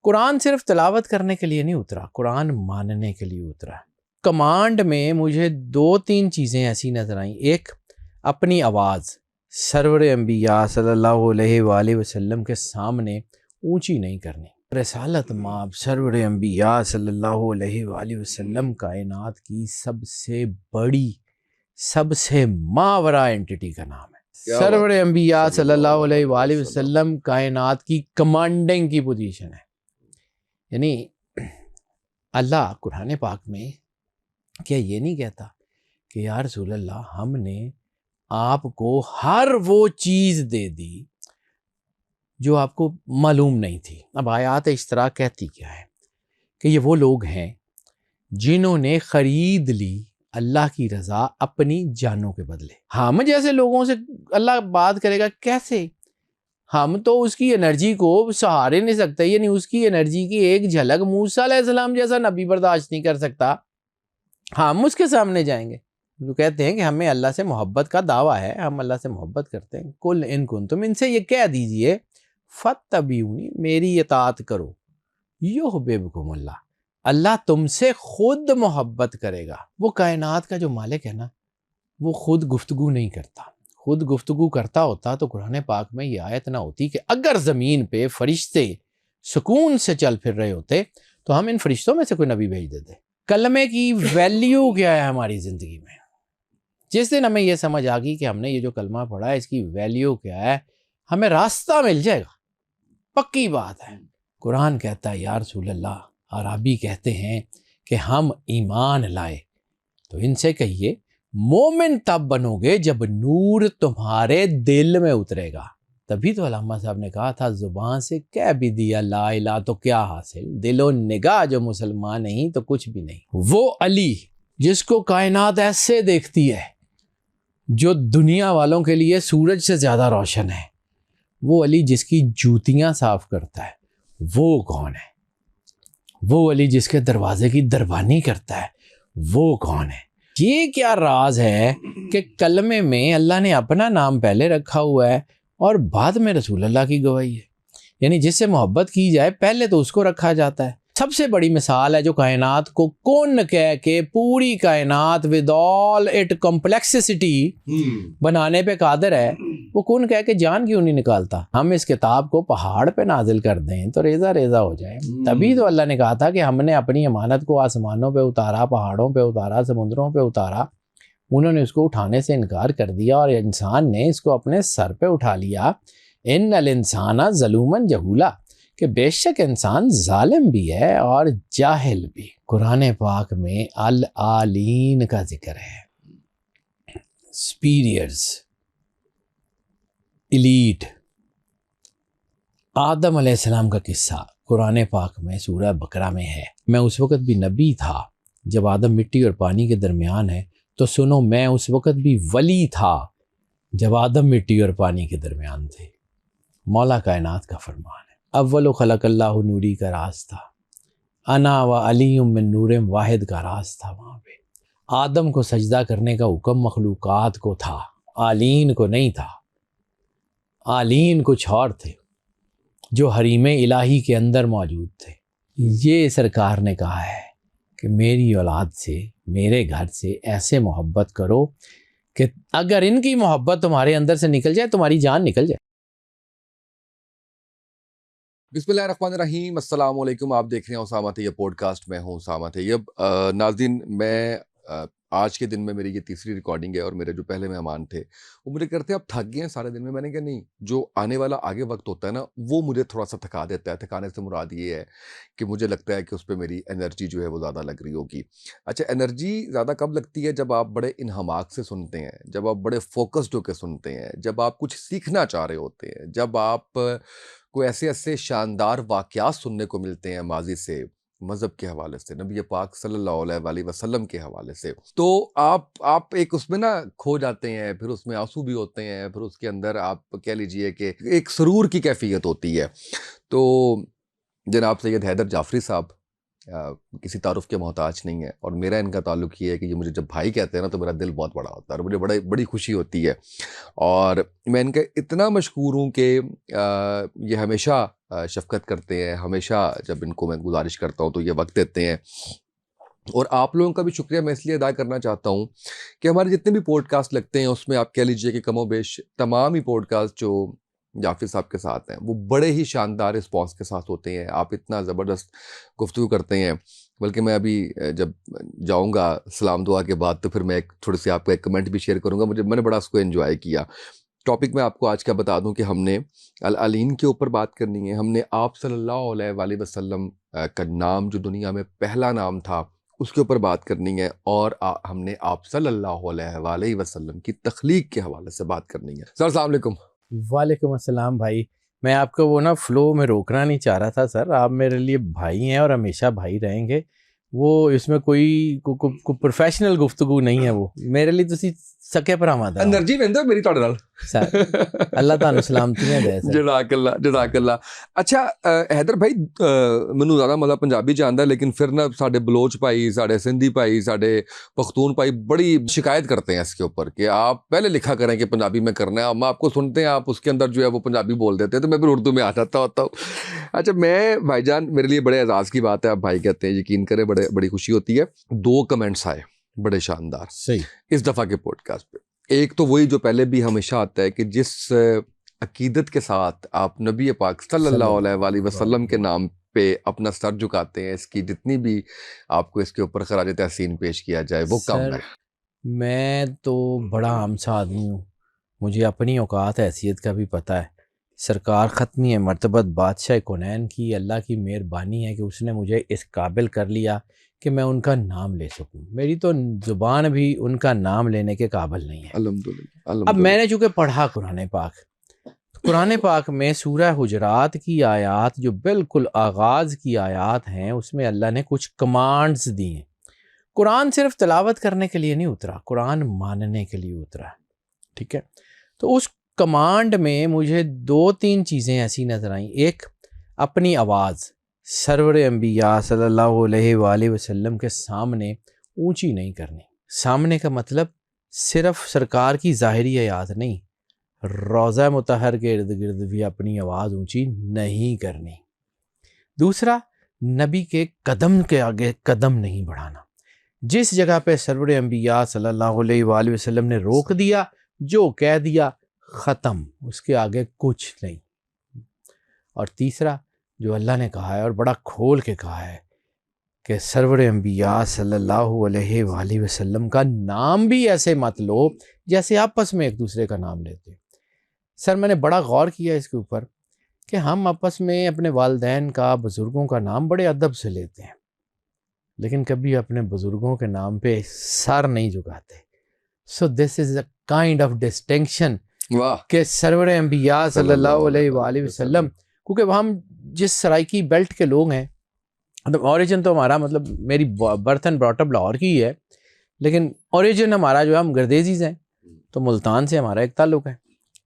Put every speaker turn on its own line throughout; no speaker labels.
قرآن صرف تلاوت کرنے کے لیے نہیں اترا، قرآن ماننے کے لیے اترا۔ کمانڈ میں مجھے 2-3 چیزیں ایسی نظر آئیں۔ ایک، اپنی آواز سرور انبیاء صلی اللہ علیہ وآلہ وسلم کے سامنے اونچی نہیں کرنی۔ رسالت مآب سرور انبیاء صلی اللہ علیہ وآلہ وسلم کائنات کی سب سے بڑی، سب سے ماورا انٹیٹی کا نام ہے۔ سرور انبیاء صلی اللہ علیہ وآلہ وسلم کائنات کی کمانڈنگ کی پوزیشن ہے۔ یعنی اللہ قرآن پاک میں کیا یہ نہیں کہتا کہ یا رسول اللہ ہم نے آپ کو ہر وہ چیز دے دی جو آپ کو معلوم نہیں تھی۔ اب آیات اشتراک کہتی کیا ہے کہ یہ وہ لوگ ہیں جنہوں نے خرید لی اللہ کی رضا اپنی جانوں کے بدلے۔ ہم جیسے لوگوں سے اللہ بات کرے گا کیسے؟ ہم تو اس کی انرجی کو سہارے نہیں سکتے، یعنی اس کی انرجی کی ایک جھلک موسیٰ علیہ السلام جیسا نبی برداشت نہیں کر سکتا، ہم اس کے سامنے جائیں گے۔ جو کہتے ہیں کہ ہمیں اللہ سے محبت کا دعویٰ ہے، ہم اللہ سے محبت کرتے ہیں۔ کل ان کنتم، ان سے یہ کہہ دیجئے فاتبعونی، میری اطاعت کرو، یحببکم اللہ، اللہ تم سے خود محبت کرے گا۔ وہ کائنات کا جو مالک ہے نا، وہ خود گفتگو نہیں کرتا۔ خود گفتگو کرتا ہوتا تو قرآن پاک میں یہ آیت نہ ہوتی کہ اگر زمین پہ فرشتے سکون سے چل پھر رہے ہوتے تو ہم ان فرشتوں میں سے کوئی نبی بھیج دیتے۔ کلمے کی ویلیو کیا ہے ہماری زندگی میں؟ جس دن ہمیں یہ سمجھ آ گئی کہ ہم نے یہ جو کلمہ پڑھا ہے اس کی ویلیو کیا ہے، ہمیں راستہ مل جائے گا، پکی بات ہے۔ قرآن کہتا ہے یا رسول اللہ، عربی کہتے ہیں کہ ہم ایمان لائے، تو ان سے کہیے مومن تب بنو گے جب نور تمہارے دل میں اترے گا۔ تبھی تو علامہ صاحب نے کہا تھا زبان سے کہہ بھی دیا لا الہ تو کیا حاصل، دل و نگاہ جو مسلمان نہیں تو کچھ بھی نہیں۔ وہ علی جس کو کائنات ایسے دیکھتی ہے، جو دنیا والوں کے لیے سورج سے زیادہ روشن ہے، وہ علی جس کی جوتیاں صاف کرتا ہے، وہ کون ہے؟ وہ علی جس کے دروازے کی دربانی کرتا ہے، وہ کون ہے؟ یہ کیا راز ہے کہ کلمے میں اللہ نے اپنا نام پہلے رکھا ہوا ہے اور بعد میں رسول اللہ کی گواہی ہے؟ یعنی جس سے محبت کی جائے پہلے تو اس کو رکھا جاتا ہے۔ سب سے بڑی مثال ہے جو کائنات کو کون کہہ کے پوری کائنات ود آل اٹ کمپلیکسٹی بنانے پہ قادر ہے، وہ کون کہہ کے جان کیوں نہیں نکالتا؟ ہم اس کتاب کو پہاڑ پہ نازل کر دیں تو ریزہ ریزہ ہو جائے۔ تبھی تو اللہ نے کہا تھا کہ ہم نے اپنی امانت کو آسمانوں پہ اتارا، پہاڑوں پہ اتارا، سمندروں پہ اتارا، انہوں نے اس کو اٹھانے سے انکار کر دیا اور انسان نے اس کو اپنے سر پہ اٹھا لیا۔ ان الانسان ظلوما جہولا، کہ بے شک انسان ظالم بھی ہے اور جاہل بھی۔ قرآن پاک میں العالین کا ذکر ہے، سپیریئرز، ایلیٹ۔ آدم علیہ السلام کا قصہ قرآن پاک میں سورہ بقرہ میں ہے۔ میں اس وقت بھی نبی تھا جب آدم مٹی اور پانی کے درمیان ہے، تو سنو میں اس وقت بھی ولی تھا جب آدم مٹی اور پانی کے درمیان تھے۔ مولا کائنات کا فرمان ہے۔ اول خلق اللہ نوری کا راز تھا، انا و علی من نور واحد کا راز تھا۔ وہاں پہ آدم کو سجدہ کرنے کا حکم مخلوقات کو تھا، آلین کو نہیں تھا۔ آلین کچھ اور تھے جو حریم الہی کے اندر موجود تھے۔ یہ سرکار نے کہا ہے کہ میری اولاد سے، میرے گھر سے ایسے محبت کرو کہ اگر ان کی محبت تمہارے اندر سے نکل جائے تمہاری جان نکل جائے۔
بسم اللہ الرحمن الرحیم، السلام علیکم۔ آپ دیکھ رہے ہیں اسامہ طیب پوڈ کاسٹ، میں ہوں اسامہ طیب۔ ناظرین، میں آج کے دن میں میری یہ تیسری ریکارڈنگ ہے اور میرے جو پہلے مہمان تھے وہ مجھے کرتے ہیں آپ تھک گئے ہیں سارے دن میں نے کہا نہیں، جو آنے والا آگے وقت ہوتا ہے نا وہ مجھے تھوڑا سا تھکا دیتا ہے۔ تھکانے سے مراد یہ ہے کہ مجھے لگتا ہے کہ اس پہ میری انرجی جو ہے وہ زیادہ لگ رہی ہوگی۔ اچھا، انرجی زیادہ کب لگتی ہے؟ جب آپ بڑے انہماک سے سنتے ہیں، جب آپ بڑے فوکسڈ ہو کے سنتے ہیں، جب آپ کچھ سیکھنا چاہ رہے ہوتے ہیں، جب آپ کوئی ایسے شاندار واقعات سننے کو ملتے ہیں ماضی سے، مذہب کے حوالے سے، نبی پاک صلی اللہ علیہ وآلہ وسلم کے حوالے سے، تو آپ ایک اس میں نا کھو جاتے ہیں، پھر اس میں آنسو بھی ہوتے ہیں، پھر اس کے اندر آپ کہہ لیجئے کہ ایک سرور کی کیفیت ہوتی ہے۔ تو جناب سید حیدر جعفری صاحب کسی تعارف کے محتاج نہیں ہے، اور میرا ان کا تعلق یہ ہے کہ یہ مجھے جب بھائی کہتے ہیں نا تو میرا دل بہت بڑا ہوتا ہے اور مجھے بڑی خوشی ہوتی ہے۔ اور میں ان کا اتنا مشکور ہوں کہ یہ ہمیشہ شفقت کرتے ہیں. ہمیشہ جب ان کو میں گزارش کرتا ہوں تو یہ وقت دیتے ہیں. اور آپ لوگوں کا بھی شکریہ میں اس لیے ادا کرنا چاہتا ہوں کہ ہمارے جتنے بھی پوڈ کاسٹ لگتے ہیں اس میں آپ کہہ لیجئے کہ کم و بیش تمام ہی پوڈ کاسٹ جو جعفر صاحب کے ساتھ ہیں وہ بڑے ہی شاندار رسپانس کے ساتھ ہوتے ہیں. آپ اتنا زبردست گفتگو کرتے ہیں. بلکہ میں ابھی جب جاؤں گا سلام دعا کے بعد تو پھر میں تھوڑی سی آپ کا ایک کمنٹ بھی شیئر کروں گا. میں نے بڑا اس کو انجوائے کیا. ٹاپک میں آپ کو آج کا بتا دوں کہ ہم نے العلین کے اوپر بات کرنی ہے. ہم نے آپ صلی اللہ علیہ وآلہ وسلم کا نام جو دنیا میں پہلا نام تھا اس کے اوپر بات کرنی ہے. اور ہم نے آپ صلی اللہ علیہ وآلہ وسلم کی تخلیق کے حوالے سے بات کرنی ہے. سر السلام علیکم.
وعلیکم السلام بھائی. میں آپ کو وہ نا فلو میں روکنا نہیں چاہ رہا تھا سر. آپ میرے لیے بھائی ہیں اور ہمیشہ بھائی رہیں گے. وہ اس میں کوئی پروفیشنل گفتگو نہیں ہے. وہ میرے لیے تسی سکے پراواں دا
انرجی ویندا میری تہاڈے نال
سر. اللہ تعالیٰ سلامتیاں دے سر.
جزاک اللہ جزاک اللہ. اچھا حیدر بھائی مینوں زیادہ مزہ پنجابی جاندا لیکن پھر نا ساڈے بلوچ بھائی ساڈے سندھی بھائی ساڈے پختون بھائی بڑی شکایت کرتے ہیں اس کے اوپر کہ آپ پہلے لکھا کریں کہ پنجابی میں کرنا ہے. ہم آپ کو سنتے ہیں آپ اس کے اندر جو ہے وہ پنجابی بول دیتے ہیں تو میں پھر اردو میں آ جاتا ہوتا ہوں. اچھا میں بھائی جان میرے لیے بڑے اعزاز کی بات ہے آپ بھائی کہتے ہیں یقین کریں بڑی خوشی ہوتی ہے. 2 کمنٹس آئے بڑے شاندار
صحیح
اس دفعہ کے پوڈ کاسٹ پہ. ایک تو وہی جو پہلے بھی ہمیشہ آتا ہے کہ جس عقیدت کے ساتھ آپ نبی پاک صلی اللہ علیہ وآلہ وسلم کے نام پہ اپنا سر جھکاتے ہیں اس کی جتنی بھی آپ کو اس کے اوپر خراج تحسین پیش کیا جائے وہ کم ہے.
میں تو بڑا عام سا آدمی ہوں. مجھے اپنی اوقات حیثیت کا بھی پتہ ہے. سرکار ختمی مرتبت بادشاہ کونین کی اللہ کی مہربانی ہے کہ اس نے مجھے اس قابل کر لیا کہ میں ان کا نام لے سکوں. میری تو زبان بھی ان کا نام لینے کے قابل نہیں ہے.
الحمدللہ.
اب میں نے چونکہ پڑھا قرآن پاک میں سورہ حجرات کی آیات جو بالکل آغاز کی آیات ہیں اس میں اللہ نے کچھ کمانڈز دی ہیں. قرآن صرف تلاوت کرنے کے لیے نہیں اترا, قرآن ماننے کے لیے اترا. ٹھیک ہے, تو اس کمانڈ میں مجھے 2-3 چیزیں ایسی نظر آئیں. ایک, اپنی آواز سرور انبیاء صلی اللہ علیہ وآلہ وسلم کے سامنے اونچی نہیں کرنی. سامنے کا مطلب صرف سرکار کی ظاہری آیات نہیں, روضہ مطہر کے ارد گرد بھی اپنی آواز اونچی نہیں کرنی. دوسرا, نبی کے قدم کے آگے قدم نہیں بڑھانا. جس جگہ پہ سرور انبیاء صلی اللہ علیہ وآلہ وسلم نے روک دیا, جو کہہ دیا ختم, اس کے آگے کچھ نہیں. اور تیسرا جو اللہ نے کہا ہے اور بڑا کھول کے کہا ہے کہ سرور انبیاء صلی اللہ علیہ وآلہ وسلم کا نام بھی ایسے مت لو جیسے آپس میں ایک دوسرے کا نام لیتے. سر میں نے بڑا غور کیا اس کے اوپر کہ ہم آپس میں اپنے والدین کا بزرگوں کا نام بڑے ادب سے لیتے ہیں لیکن کبھی اپنے بزرگوں کے نام پہ سر نہیں جھکاتے. سو دس از اے کائنڈ آف ڈسٹنکشن کہ سرور انبیاء صلی اللہ علیہ وآلہ وسلم, کیونکہ ہم جس سرائکی بیلٹ کے لوگ ہیں, مطلب اوریجن تو ہمارا مطلب میری birth and brought up Lahore کی ہے لیکن اوریجن ہمارا جو ہے ہم گردیزیز ہیں, تو ملتان سے ہمارا ایک تعلق ہے.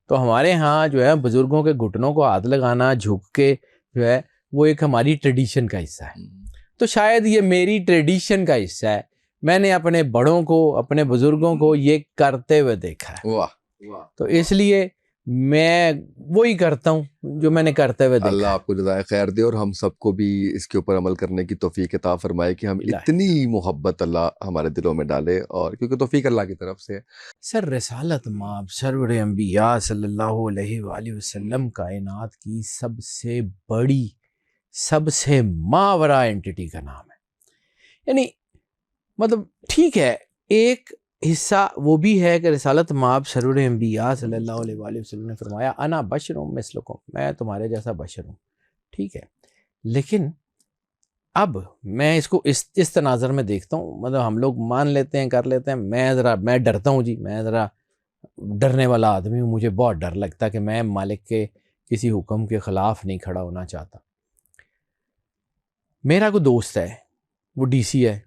تو ہمارے ہاں جو ہے بزرگوں کے گھٹنوں کو ہاتھ لگانا, جھک کے جو ہے وہ ایک ہماری ٹریڈیشن کا حصہ ہے. تو شاید یہ میری ٹریڈیشن کا حصہ ہے. میں نے اپنے بڑوں کو, اپنے بزرگوں کو یہ کرتے ہوئے دیکھا ہے. تو اس لیے میں وہی کرتا ہوں جو میں نے کرتے ہوئے دیکھا.
اللہ آپ کو جزائے خیر دے اور ہم سب کو بھی اس کے اوپر عمل کرنے کی توفیق عطا فرمائے کہ ہم اتنی محبت اللہ ہمارے دلوں میں ڈالے, اور کیونکہ توفیق اللہ کی طرف سے.
سر رسالت مآب سرور انبیاء صلی اللہ علیہ وآلہ وسلم کائنات کی سب سے بڑی, سب سے ماورا اینٹیٹی کا نام ہے. یعنی مطلب ٹھیک ہے ایک حصہ وہ بھی ہے کہ رسالت مآب سرور انبیاء صلی اللہ علیہ وآلہ وسلم نے فرمایا انا بشر مثلکم, میں تمہارے جیسا بشر ہوں. ٹھیک ہے, لیکن اب میں اس کو اس تناظر میں دیکھتا ہوں. مطلب ہم لوگ مان لیتے ہیں, کر لیتے ہیں. میں ڈرتا ہوں جی, میں ذرا ڈرنے والا آدمی ہوں. مجھے بہت ڈر لگتا ہے کہ میں مالک کے کسی حکم کے خلاف نہیں کھڑا ہونا چاہتا. میرا کوئی دوست ہے, وہ ڈی سی ہے,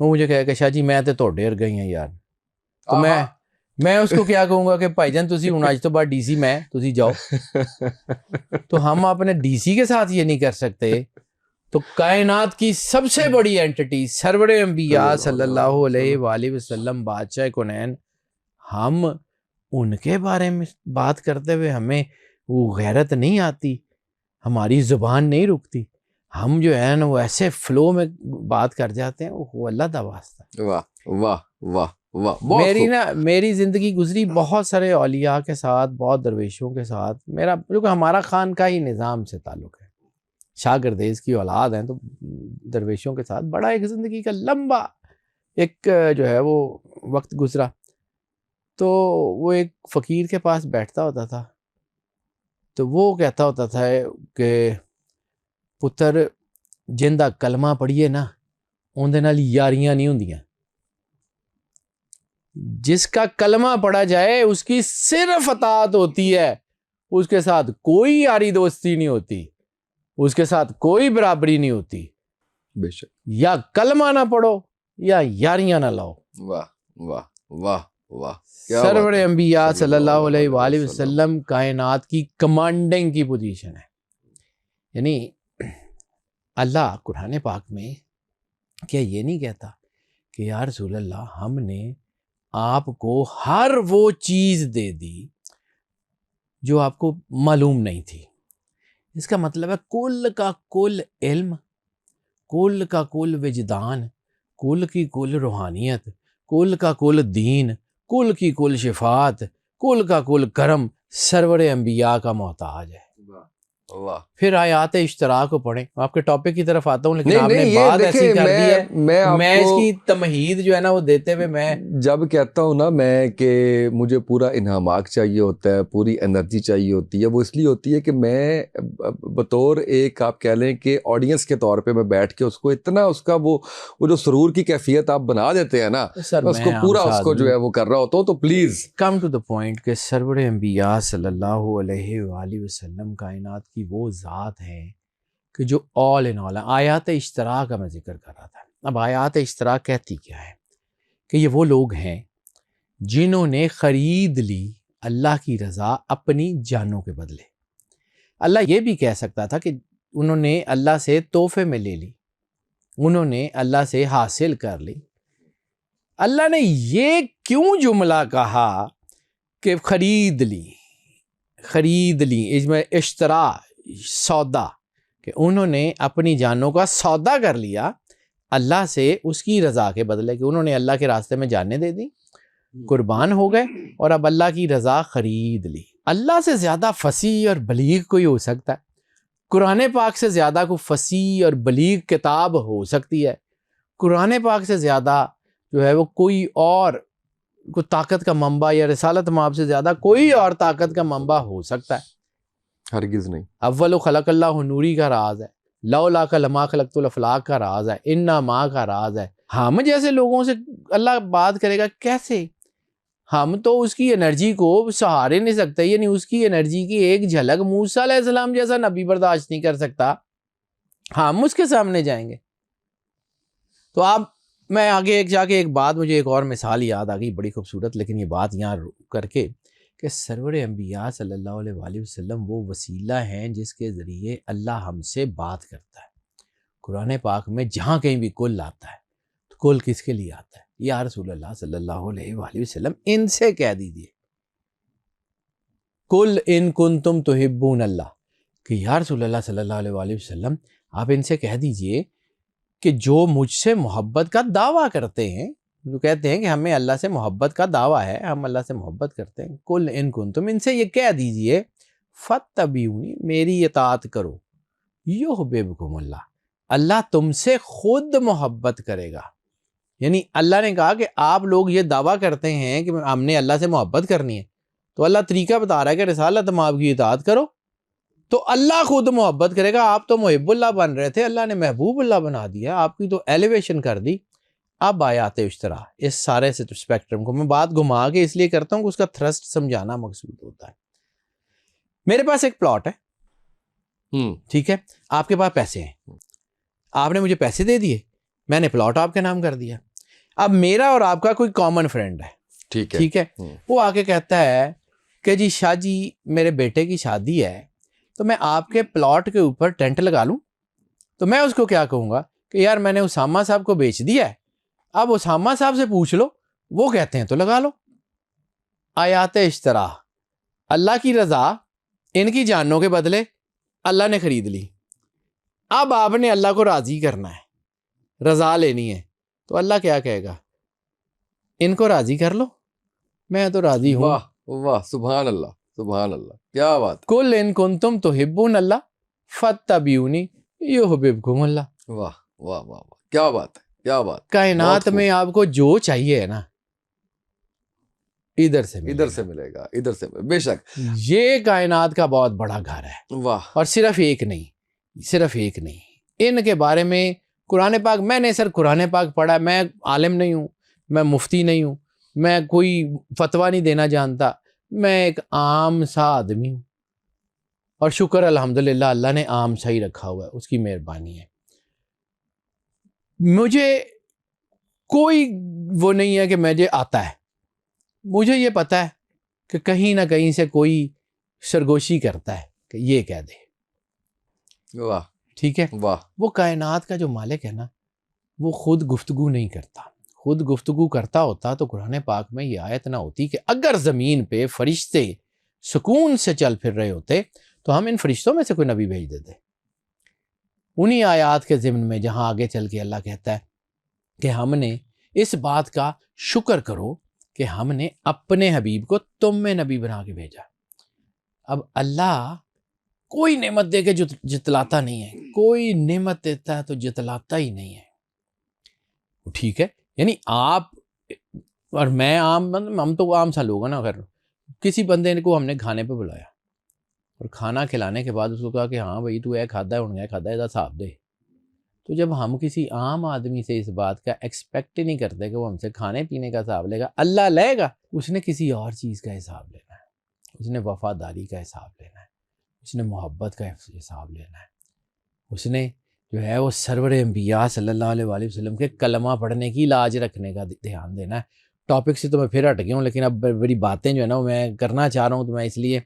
وہ مجھے کہے کہ شاہ جی میں تو ڈیر گئی ہیں یار. تو میں اس کو کیا کہوں گا کہ بھائی جان تسی ہوں آج تو بعد ڈی سی میں تسی جاؤ. تو ہم اپنے ڈی سی کے ساتھ یہ نہیں کر سکتے. تو کائنات کی سب سے بڑی اینٹیٹی سرور انبیاء صلی اللہ علیہ وآلہ وسلم بادشاہ کونین, ہم ان کے بارے میں بات کرتے ہوئے ہمیں وہ غیرت نہیں آتی, ہماری زبان نہیں رکتی, ہم جو ہے نا وہ ایسے فلو میں بات کر جاتے ہیں, وہ اللہ کا واسطہ.
واہ واہ واہ واہ, بہت خوب.
میری زندگی گزری بہت سارے اولیاء کے ساتھ, بہت درویشوں کے ساتھ. میرا کیونکہ ہمارا خان کا ہی نظام سے تعلق ہے, شاگردیز کی اولاد ہیں, تو درویشوں کے ساتھ بڑا ایک زندگی کا لمبا ایک جو ہے وہ وقت گزرا. تو وہ ایک فقیر کے پاس بیٹھتا ہوتا تھا, تو وہ کہتا ہوتا تھا کہ پتر جندہ کلمہ پڑھیے نا اندے نال یاریاں نہیں ہوندیاں, جس کا کلمہ پڑھا جائے اس کی صرف اطاعت ہوتی ہے, اس کے ساتھ کوئی یاری دوستی نہیں ہوتی, اس کے ساتھ کوئی برابری نہیں ہوتی.
بے شک.
یا کلمہ نہ پڑھو یا یاریاں نہ لاؤ.
واہ واہ واہ واہ.
سرور انبیاء صلی اللہ علیہ وآلہ وسلم کائنات کی کمانڈنگ کی پوزیشن ہے. یعنی اللہ قرآن پاک میں کیا یہ نہیں کہتا کہ یا رسول اللہ ہم نے آپ کو ہر وہ چیز دے دی جو آپ کو معلوم نہیں تھی. اس کا مطلب ہے کل کا کل علم, کل کا کل وجدان, کل کی کل روحانیت, کل کا کل دین, کل کی کل شفاعت, کل کا کل کرم سرور انبیاء کا محتاج ہے. پھر آیات اشتراک کو پڑھیں. آپ کے ٹاپک کی طرف آتا ہوں, لیکن آپ نے بات ایسی کر دی ہے, میں اس کی تمہید جو ہے نا وہ دیتے ہوئے میں
جب کہتا ہوں نا میں کہ مجھے پورا انہماک چاہیے ہوتا ہے, پوری انرجی چاہیے ہوتی ہے, وہ اس لیے ہوتی ہے کہ میں بطور ایک آپ کہہ لیں کہ آڈینس کے طور پہ میں بیٹھ کے اس کو اتنا اس کا وہ جو سرور کی کیفیت آپ بنا دیتے ہیں نا, اس کو پورا اس کو جو ہے وہ کر رہا ہوتا ہوں. تو please
come to the point کہ سرور انبیاء صلی اللہ علیہ وآلہ وسلم کائنات کی وہ ذات ہیں کہ جو آل ان آل. آیات اشتراک کا میں ذکر کر رہا تھا. اب آیات اشتراک کہتی کیا ہے کہ یہ وہ لوگ ہیں جنہوں نے خرید لی اللہ کی رضا اپنی جانوں کے بدلے. اللہ یہ بھی کہہ سکتا تھا کہ انہوں نے اللہ سے تحفے میں لے لی, انہوں نے اللہ سے حاصل کر لی. اللہ نے یہ کیوں جملہ کہا کہ خرید لی, خرید لی, اس میں اشترا سودا, کہ انہوں نے اپنی جانوں کا سودا کر لیا اللہ سے اس کی رضا کے بدلے, کہ انہوں نے اللہ کے راستے میں جانیں دے دی, قربان ہو گئے اور اب اللہ کی رضا خرید لی. اللہ سے زیادہ فصیح اور بلیغ کوئی ہو سکتا ہے؟ قرآن پاک سے زیادہ کوئی فصیح اور بلیغ کتاب ہو سکتی ہے؟ قرآن پاک سے زیادہ جو ہے وہ کوئی اور کوئی طاقت کا منبع یا رسالت مآب سے زیادہ کوئی اور طاقت کا منبع ہو سکتا ہے؟
ہرگز نہیں.
اول خلق اللہ نوری کا راز ہے, لولا کا لما خلقت الافلاق کا راز ہے, انا ماں کا راز ہے. ہم جیسے لوگوں سے اللہ بات کرے گا کیسے؟ ہم تو اس کی انرجی کو سہارے نہیں سکتے, یعنی اس کی انرجی کی ایک جھلک موسیٰ علیہ السلام جیسا نبی برداشت نہیں کر سکتا, ہم اس کے سامنے جائیں گے. تو آپ میں آگے جا کے ایک بات, مجھے ایک اور مثال یاد آ گئی بڑی خوبصورت, لیکن یہ بات یہاں کر کے کہ سرور انبیاء صلی اللہ علیہ وآلہ وسلم وہ وسیلہ ہیں جس کے ذریعے اللہ ہم سے بات کرتا ہے. قرآن پاک میں جہاں کہیں بھی کل آتا ہے تو کل کس کے لیے آتا ہے؟ یا رسول اللہ صلی اللہ علیہ وآلہ وسلم ان سے کہہ دیجئے کل ان کنتم تحبون اللہ, کہ یا رسول اللہ صلی اللہ علیہ وآلہ وسلم آپ ان سے کہہ دیجئے کہ جو مجھ سے محبت کا دعویٰ کرتے ہیں, جو کہتے ہیں کہ ہمیں اللہ سے محبت کا دعویٰ ہے, ہم اللہ سے محبت کرتے ہیں, کل ان کنتم, ان سے یہ کہہ دیجئے فاتبعونی, میری اطاعت کرو, یحببکم اللہ, اللہ تم سے خود محبت کرے گا. یعنی اللہ نے کہا کہ آپ لوگ یہ دعویٰ کرتے ہیں کہ ہم نے اللہ سے محبت کرنی ہے, تو اللہ طریقہ بتا رہا ہے کہ رسالت مآب کی اطاعت کرو تو اللہ خود محبت کرے گا. آپ تو محب اللہ بن رہے تھے, اللہ نے محبوب اللہ بنا دیا, آپ کی تو ایلیویشن کر دی. اب آیات اشترا, اس سارے سے اسپیکٹرم کو میں بات گھما کے اس لیے کرتا ہوں کہ اس کا تھرسٹ سمجھانا مقصود ہوتا ہے. میرے پاس ایک پلاٹ ہے, ٹھیک ہے, آپ کے پاس پیسے ہیں, آپ نے مجھے پیسے دے دیے, میں نے پلاٹ آپ کے نام کر دیا. اب میرا اور آپ کا کوئی کامن فرینڈ ہے, ٹھیک ہے, وہ آ کے کہتا ہے کہ جی شاہ جی میرے بیٹے کی شادی ہے, تو میں آپ کے پلاٹ کے اوپر ٹینٹ لگا لوں. تو میں اس کو کیا کہوں گا کہ یار میں نے اسامہ صاحب کو بیچ دیا ہے, اب اسامہ صاحب سے پوچھ لو, وہ کہتے ہیں تو لگا لو. آیات اشترا, اللہ کی رضا ان کی جانوں کے بدلے اللہ نے خرید لی. اب آپ نے اللہ کو راضی کرنا ہے, رضا لینی ہے, تو اللہ کیا کہے گا؟ ان کو راضی کر لو, میں تو راضی ہوں.
واہ واہ, سبحان اللہ سبحان اللہ, کیا بات.
کل ان کنتم تحبون اللہ فاتبعونی یحببکم اللہ.
واہ واہ واہ واہ, کیا بات ہے, کیا بات.
کائنات میں آپ کو جو چاہیے ہے نا ادھر سے ملے
ادھر سے ملے گا, ادھر سے بے شک.
یہ کائنات کا بہت بڑا گھر ہے,
واہ.
اور صرف ایک نہیں. ان کے بارے میں قرآن پاک, میں نے سر قرآن پاک پڑھا, میں عالم نہیں ہوں, میں مفتی نہیں ہوں, میں کوئی فتویٰ نہیں دینا جانتا, میں ایک عام سا آدمی ہوں, اور شکر الحمدللہ اللہ نے عام سا ہی رکھا ہوا ہے, اس کی مہربانی ہے. مجھے کوئی وہ نہیں ہے کہ مجھے آتا ہے, مجھے یہ پتا ہے کہ کہیں نہ کہیں سے کوئی سرگوشی کرتا ہے کہ یہ کہہ دے.
واہ.
ٹھیک ہے,
واہ.
وہ کائنات کا جو مالک ہے نا وہ خود گفتگو نہیں کرتا. خود گفتگو کرتا ہوتا تو قرآن پاک میں یہ آیت نہ ہوتی کہ اگر زمین پہ فرشتے سکون سے چل پھر رہے ہوتے تو ہم ان فرشتوں میں سے کوئی نبی بھیج دیتے. انہی آیات کے ضمن میں جہاں آگے چل کے اللہ کہتا ہے کہ ہم نے اس بات کا شکر کرو کہ ہم نے اپنے حبیب کو تم میں نبی بنا کے بھیجا. اب اللہ کوئی نعمت دے کے جتلاتا نہیں ہے, کوئی نعمت دیتا ہے تو جتلاتا ہی نہیں ہے. ٹھیک ہے, یعنی آپ اور میں عام, ہم تو عام سا لوگ ہیں نا. اگر کسی بندے کو ہم نے کھانے پہ بلایا اور کھانا کھلانے کے بعد اس کو کہا کہ ہاں بھائی تو اے کھادا ہے, انہوں نے کھادا ہے, ایسا صاحب دے, تو جب ہم کسی عام آدمی سے اس بات کا ایکسپیکٹ نہیں کرتے کہ وہ ہم سے کھانے پینے کا حساب لے گا, اللہ لے گا. اس نے کسی اور چیز کا حساب لینا ہے, اس نے وفاداری کا حساب لینا ہے, اس نے محبت کا حساب لینا ہے, اس نے جو ہے وہ سرور انبیاء صلی اللہ علیہ وآلہ وسلم کے کلمہ پڑھنے کی لاج رکھنے کا دھیان دینا ہے. ٹاپک سے تو میں پھر ہٹ گیا ہوں, لیکن اب بڑی باتیں جو ہے نا وہ میں کرنا چاہ رہا ہوں, تو میں اس لیے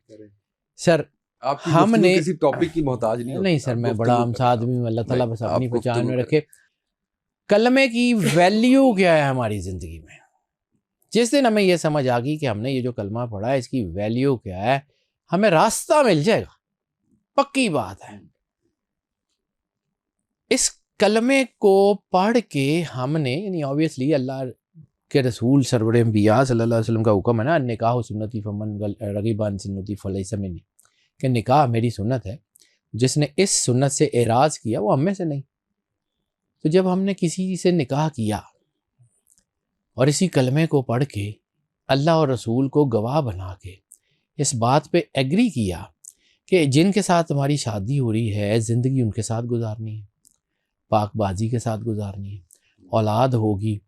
سر
آپ کی
ہم
گفتگو
نے
کسی ٹاپک کی محتاج نہیں ہوتی.
نہیں سر, میں بڑا عام سا آدمی ہوں, اللہ تعالیٰ بس اپنی
آپ
پہچان میں
گفتگو
رکھے. کلمے کی ویلیو کیا ہے ہماری زندگی میں؟ جس دن ہمیں یہ سمجھ آ گئی کہ ہم نے یہ جو کلمہ پڑھا ہے اس کی ویلیو کیا ہے, ہمیں راستہ مل جائے گا, پکی بات ہے. اس کلمے کو پڑھ کے ہم نے, یعنی آبویسلی اللہ کے رسول سرور انبیاء صلی اللہ علیہ وسلم کا حکم ہے نا, نکاح سنتی فمن رغب عن سنتی فلیس منی, کہ نکاح میری سنت ہے, جس نے اس سنت سے اعراض کیا وہ ہم میں سے نہیں. تو جب ہم نے کسی سے نکاح کیا اور اسی کلمے کو پڑھ کے اللہ اور رسول کو گواہ بنا کے اس بات پہ ایگری کیا کہ جن کے ساتھ ہماری شادی ہو رہی ہے زندگی ان کے ساتھ گزارنی ہے, پاک بازی کے ساتھ گزارنی ہے, اولاد ہوگی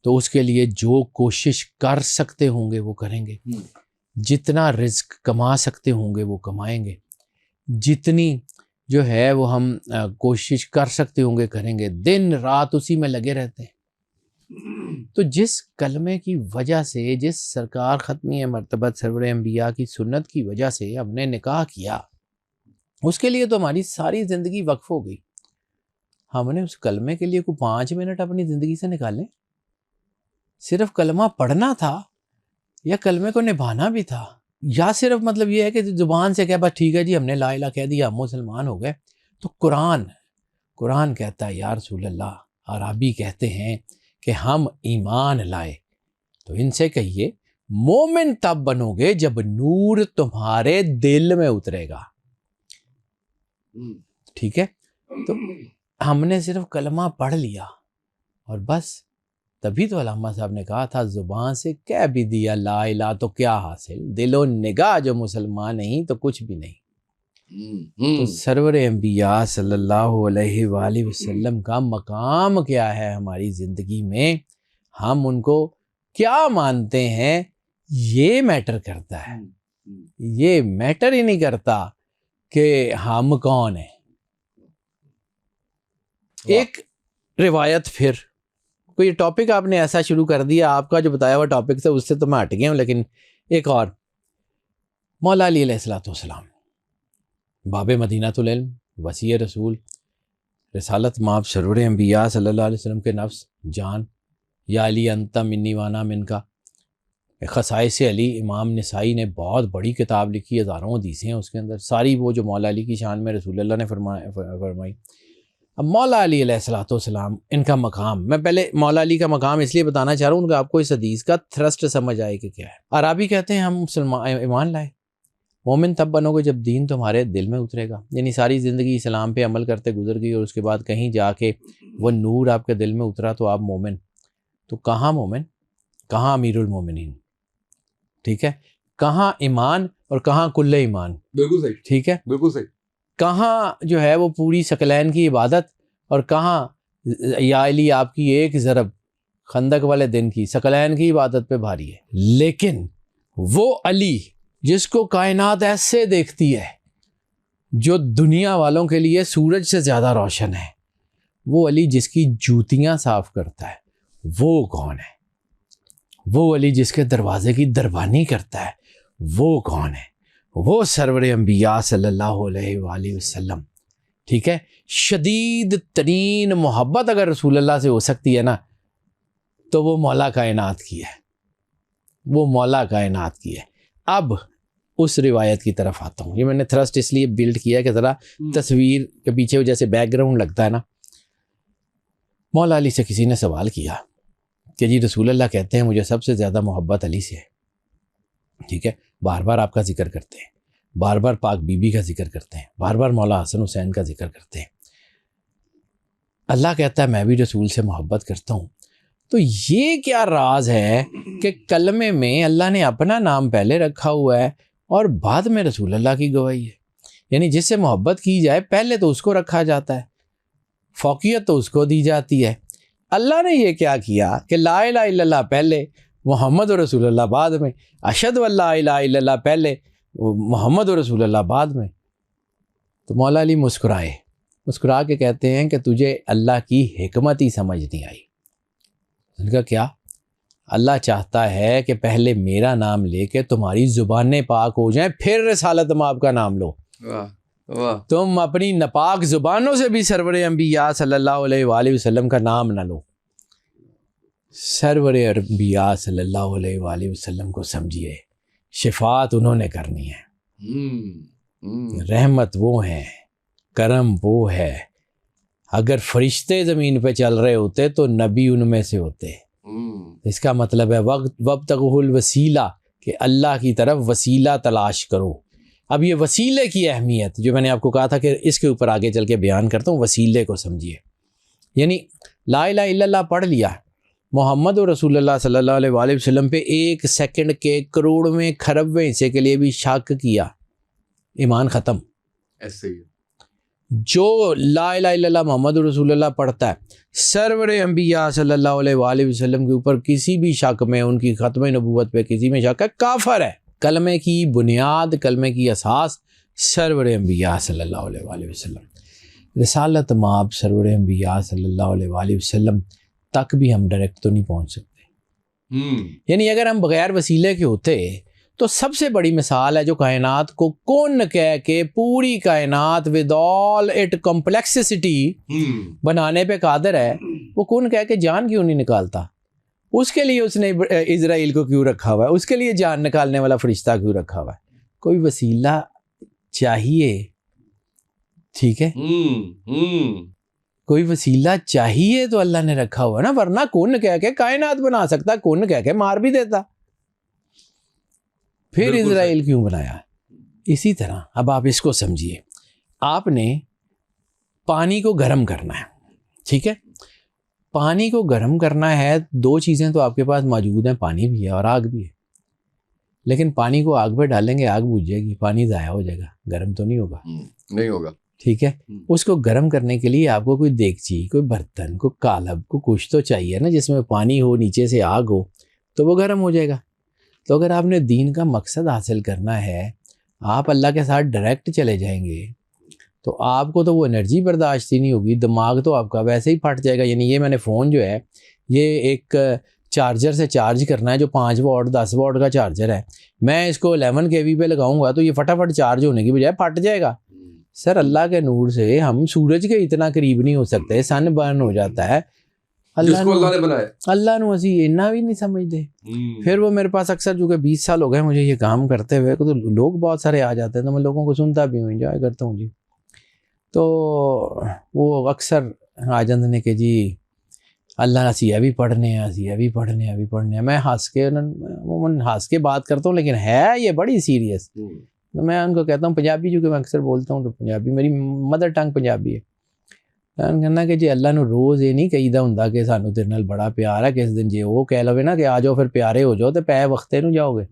تو اس کے لیے جو کوشش کر سکتے ہوں گے وہ کریں گے, جتنا رزق کما سکتے ہوں گے وہ کمائیں گے, جتنی جو ہے وہ ہم کوشش کر سکتے ہوں گے کریں گے, دن رات اسی میں لگے رہتے ہیں. تو جس کلمے کی وجہ سے, جس سرکار ختمی مرتبت سرور انبیاء کی سنت کی وجہ سے ہم نے نکاح کیا, اس کے لیے تو ہماری ساری زندگی وقف ہو گئی. ہم نے اس کلمے کے لیے کوئی 5 منٹ اپنی زندگی سے نکالے؟ صرف کلمہ پڑھنا تھا یا کلمے کو نبھانا بھی تھا؟ یا صرف مطلب یہ ہے کہ زبان سے کہہ بس ٹھیک ہے جی ہم نے لا الہ کہہ دیا ہم مسلمان ہو گئے؟ تو قرآن کہتا ہے یا رسول اللہ, عربی کہتے ہیں کہ ہم ایمان لائے, تو ان سے کہیے مومن تب بنو گے جب نور تمہارے دل میں اترے گا. ٹھیک ہے, تو ہم نے صرف کلمہ پڑھ لیا اور بس, تبھی تو علامہ صاحب نے کہا تھا زبان سے کہہ بھی دیا لا الہ تو کیا حاصل, دل و نگاہ جو مسلمان نہیں تو کچھ بھی نہیں. تو سرور انبیاء صلی اللہ علیہ وآلہ وسلم کا مقام کیا ہے ہماری زندگی میں, ہم ان کو کیا مانتے ہیں, یہ میٹر کرتا ہے. یہ میٹر ہی نہیں کرتا کہ ہم کون ہیں. ایک روایت پھر کوئی ٹاپک آپ نے ایسا شروع کر دیا, آپ کا جو بتایا ہوا ٹاپک تھا اس سے تو میں ہٹ گیا ہوں, لیکن ایک اور, مولا علی علیہ السلام باب مدینۃ العلم, وسیع رسول, رسالت مآب سرور انبیاء صلی اللہ علیہ وسلم کے نفس جان, یا علی انت منی وانا من کا, خصائص علی امام نسائی نے بہت بڑی کتاب لکھی، ہزاروں حدیثیں ہیں اس کے اندر، ساری وہ جو مولا علی کی شان میں رسول اللہ نے فرمائی. اب مولا علی علیہ الصلوۃ والسلام ان کا مقام، میں پہلے مولا علی کا مقام اس لیے بتانا چاہ رہا ہوں کہ آپ کو اس حدیث کا تھرسٹ سمجھ آئے کہ کیا ہے. عربی کہتے ہیں ہم مسلمان ایمان لائے، مومن تب بنو گے جب دین تمہارے دل میں اترے گا. یعنی ساری زندگی اسلام پہ عمل کرتے گزر گئی اور اس کے بعد کہیں جا کے وہ نور آپ کے دل میں اترا تو آپ مومن. تو کہاں مومن، کہاں امیر المومنین، ٹھیک ہے، کہاں ایمان اور کہاں کل ایمان،
بالکل صحیح،
ٹھیک ہے،
بالکل صحیح.
کہاں جو ہے وہ پوری ثقلین کی عبادت اور کہاں یا علی آپ کی ایک ضرب خندق والے دن کی ثقلین کی عبادت پہ بھاری ہے. لیکن وہ علی جس کو کائنات ایسے دیکھتی ہے، جو دنیا والوں کے لیے سورج سے زیادہ روشن ہے، وہ علی جس کی جوتیاں صاف کرتا ہے، وہ کون ہے؟ وہ علی جس کے دروازے کی دربانی کرتا ہے، وہ کون ہے؟ وہ سرور انبیاء صلی اللہ علیہ وآلہ وسلم، ٹھیک ہے. شدید ترین محبت اگر رسول اللہ سے ہو سکتی ہے نا تو وہ مولا کائنات کی ہے، وہ مولا کائنات کی ہے. اب اس روایت کی طرف آتا ہوں. یہ میں نے تھرسٹ اس لیے بلڈ کیا کہ ذرا تصویر کے پیچھے جیسے بیک گراؤنڈ لگتا ہے نا. مولا علی سے کسی نے سوال کیا کہ جی رسول اللہ کہتے ہیں مجھے سب سے زیادہ محبت علی سے ہے، ٹھیک ہے، بار بار آپ کا ذکر کرتے ہیں، بار بار پاک بی بی کا ذکر کرتے ہیں، بار بار مولا حسن حسین کا ذکر کرتے ہیں. اللہ کہتا ہے میں بھی رسول سے محبت کرتا ہوں. تو یہ کیا راز ہے کہ کلمے میں اللہ نے اپنا نام پہلے رکھا ہوا ہے اور بعد میں رسول اللہ کی گواہی ہے؟ یعنی جس سے محبت کی جائے پہلے تو اس کو رکھا جاتا ہے، فوقیت تو اس کو دی جاتی ہے. اللہ نے یہ کیا کیا کہ لا الہ الا اللہ پہلے، محمد و رسول اللہ بعد میں، اشہد ان لا الہ الا اللہ پہلے، محمد و رسول اللہ بعد میں. تو مولا علی مسکرا کے کہتے ہیں کہ تجھے اللہ کی حکمت ہی سمجھ نہیں آئی. ان کا کیا؟ اللہ چاہتا ہے کہ پہلے میرا نام لے کے تمہاری زبانیں پاک ہو جائیں، پھر رسالت مآب کا نام لو.
واہ واہ.
تم اپنی ناپاک زبانوں سے بھی سرور انبیاء صلی اللہ علیہ وآلہ وسلم کا نام نہ لو. سرور انبیاء صلی اللہ علیہ وآلہ وسلم کو سمجھیے، شفاعت انہوں نے کرنی ہے، رحمت وہ ہیں، کرم وہ ہے. اگر فرشتے زمین پہ چل رہے ہوتے تو نبی ان میں سے ہوتے. اس کا مطلب ہے وابتغوا الوسیلہ، کہ اللہ کی طرف وسیلہ تلاش کرو. اب یہ وسیلے کی اہمیت جو میں نے آپ کو کہا تھا کہ اس کے اوپر آگے چل کے بیان کرتا ہوں، وسیلے کو سمجھیے. یعنی لا الہ الا اللہ پڑھ لیا، محمد و رسول اللہ صلی اللہ علیہ وآلہ وسلم پہ ایک سیکنڈ کے کروڑویں کھربویں حصے کے لیے بھی شک کیا، ایمان ختم.
ایسے ہی
جو لا الہ الا اللہ محمد رسول اللہ پڑھتا ہے، سرور انبیاء صلی اللہ علیہ وآلہ وسلم کے اوپر کسی بھی شک میں، ان کی ختم نبوت پہ کسی میں شک ہے، کافر ہے. کلمے کی بنیاد، کلمے کی اساس سرور انبیاء صلی اللہ علیہ وآلہ وسلم. رسالت مآب سرور انبیاء صلی اللہ علیہ وآلہ وسلم تک بھی ہم ڈائریکٹ تو نہیں پہنچ سکتے. یعنی اگر ہم بغیر وسیلے کے ہوتے تو سب سے بڑی مثال ہے جو کائنات کو کون کہہ کے پوری کائنات ود آل اٹ کمپلیکسٹی بنانے پہ قادر ہے، وہ کون کہہ کے جان کیوں نہیں نکالتا؟ اس کے لیے اس نے اسرائیل کو کیوں رکھا ہوا ہے؟ اس کے لیے جان نکالنے والا فرشتہ کیوں رکھا ہوا ہے؟ کوئی وسیلہ چاہیے، ٹھیک ہے، کوئی وسیلہ چاہیے تو اللہ نے رکھا ہوا ہے نا، ورنہ کون کہہ کے کائنات بنا سکتا، کون کہہ کے مار بھی دیتا. پھر اسرائیل کیوں بنایا؟ اسی طرح اب آپ اس کو سمجھیے، آپ نے پانی کو گرم کرنا ہے، ٹھیک ہے، پانی کو گرم کرنا ہے، دو چیزیں تو آپ کے پاس موجود ہیں، پانی بھی ہے اور آگ بھی ہے. لیکن پانی کو آگ پہ ڈالیں گے، آگ بجھ جائے گی، پانی ضائع ہو جائے گا، گرم تو نہیں ہوگا.
نہیں ہوگا،
ٹھیک ہے. اس کو گرم کرنے کے لیے آپ کو کوئی دیگچی، کوئی برتن، کوئی کالب، کوئی کچھ تو چاہیے نا جس میں پانی ہو، نیچے سے آگ ہو، تو وہ گرم ہو جائے گا. تو اگر آپ نے دین کا مقصد حاصل کرنا ہے، آپ اللہ کے ساتھ ڈائریکٹ چلے جائیں گے تو آپ کو تو وہ انرجی برداشت ہی نہیں ہوگی، دماغ تو آپ کا ویسے ہی پھٹ جائے گا. یعنی یہ میں نے فون جو ہے یہ ایک چارجر سے چارج کرنا ہے جو 5 واٹ 10 واٹ کا چارجر ہے، میں اس کو 11 kV پہ لگاؤں گا تو یہ فٹافٹ چارج ہونے کی بجائے پھٹ جائے گا. سر اللہ کے نور سے ہم سورج کے اتنا قریب نہیں ہو سکتے، سن برن ہو جاتا ہے.
جس کو اللہ نے بنایا.
اللہ نو اسی اتنا بھی نہیں سمجھتے. پھر وہ میرے پاس اکثر جو کہ 20 سال ہو گئے مجھے یہ کام کرتے ہوئے تو لوگ بہت سارے آ جاتے ہیں تو میں لوگوں کو سنتا بھی ہوں انجوائے کرتا ہوں جی. تو وہ اکثر آ جاتے ہیں کہ جی اللہ اسی یہ بھی پڑھنے ہیں اسی یہ بھی پڑھنے ابھی پڑھنے ہیں. میں عموماً ہنس کے بات کرتا ہوں لیکن ہے یہ بڑی سیریس. تو میں ان کو کہتا ہوں پنجابی جو کہ میں اکثر بولتا ہوں تو پنجابی میری مدر ٹنگ پنجابی ہے. کہنا کہ جی اللہ نو روز یہ نہیں کہیدا ہوندا کہ سانو تیرے نال بڑا پیار ہے. کس دن جی وہ کہہ لوے نا کہ آ جاؤ پھر پیارے ہو جاؤ تو پے وقتے نو جاؤ گے.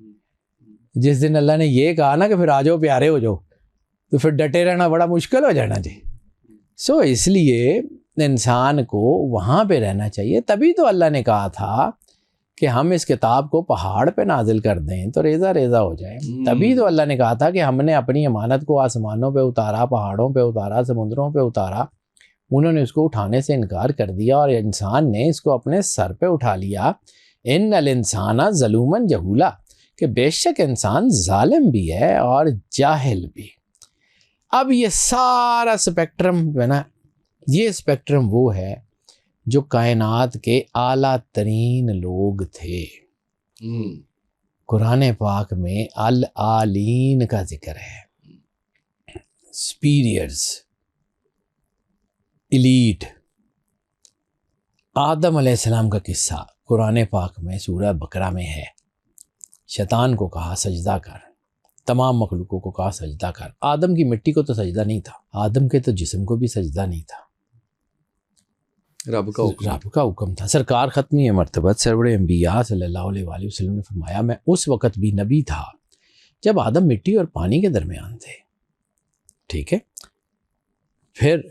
جس دن اللہ نے یہ کہا نا کہ پھر آ جاؤ پیارے ہو جاؤ تو پھر ڈٹے رہنا بڑا مشکل ہو جانا جی. سو اس لیے انسان کو وہاں پہ رہنا چاہیے. تبھی تو اللہ نے کہا تھا کہ ہم اس کتاب کو پہاڑ پہ نازل کر دیں تو ریزہ ریزہ ہو جائے. تبھی تو اللہ نے کہا تھا کہ ہم نے اپنی امانت کو آسمانوں پہ اتارا, پہاڑوں پہ اتارا, سمندروں پہ اتارا. انہوں نے اس کو اٹھانے سے انکار کر دیا اور انسان نے اس کو اپنے سر پہ اٹھا لیا. ان الانسان ظلوما جہولا, کہ بے شک انسان ظالم بھی ہے اور جاہل بھی. اب یہ سارا اسپیکٹرم جو ہے نا, یہ اسپیکٹرم وہ ہے جو کائنات کے اعلیٰ ترین لوگ تھے. قرآن پاک میں العالین کا ذکر ہے, سپیریئرز, ایلیٹ. آدم علیہ السلام کا قصہ قرآن پاک میں سورہ بقرہ میں ہے. شیطان کو کہا سجدہ کر, تمام مخلوقوں کو کہا سجدہ کر. آدم کی مٹی کو تو سجدہ نہیں تھا, آدم کے تو جسم کو بھی سجدہ نہیں تھا.
رب کا
حکم تھا. سرکار ختمی مرتبت سرور انبیاء صلی اللہ علیہ وآلہ وسلم نے فرمایا میں اس وقت بھی نبی تھا جب آدم مٹی اور پانی کے درمیان تھے. ٹھیک ہے. پھر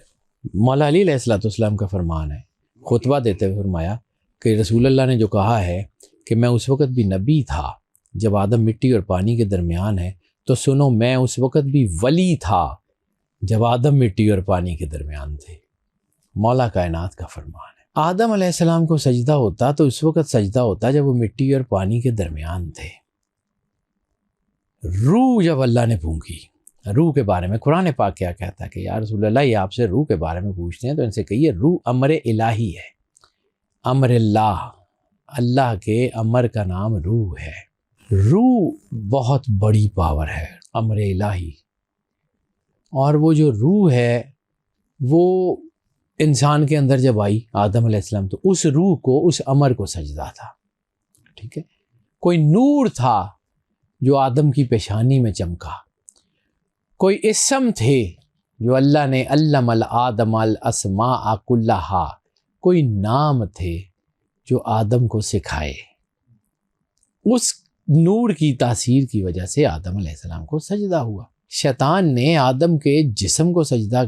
مولا علی علیہ السلام کا فرمان ہے, خطبہ دیتے ہوئے فرمایا کہ رسول اللہ نے جو کہا ہے کہ میں اس وقت بھی نبی تھا جب آدم مٹی اور پانی کے درمیان ہے, تو سنو میں اس وقت بھی ولی تھا جب آدم مٹی اور پانی کے درمیان تھے. مولا کائنات کا فرمان ہے. آدم علیہ السلام کو سجدہ ہوتا تو اس وقت سجدہ ہوتا جب وہ مٹی اور پانی کے درمیان تھے. روح جب اللہ نے پھونکی, روح کے بارے میں قرآن پاک کیا کہتا ہے کہ یا رسول اللہ یہ آپ سے روح کے بارے میں پوچھتے ہیں تو ان سے کہیے روح امر الہی ہے. امر اللہ, اللہ کے امر کا نام روح ہے. روح بہت بڑی پاور ہے, امر الہی. اور وہ جو روح ہے وہ انسان کے اندر جب آئی آدم علیہ السلام تو اس روح کو, اس امر کو سجدہ تھا. ٹھیک ہے. کوئی نور تھا جو آدم کی پیشانی میں چمکا, کوئی اسم تھے جو اللہ نے علم الآدم الاسماء کلہا, کوئی نام تھے جو آدم کو سکھائے. اس نور کی تاثیر کی وجہ سے آدم علیہ السلام کو سجدہ ہوا. شیطان نے آدم کے جسم کو سجدہ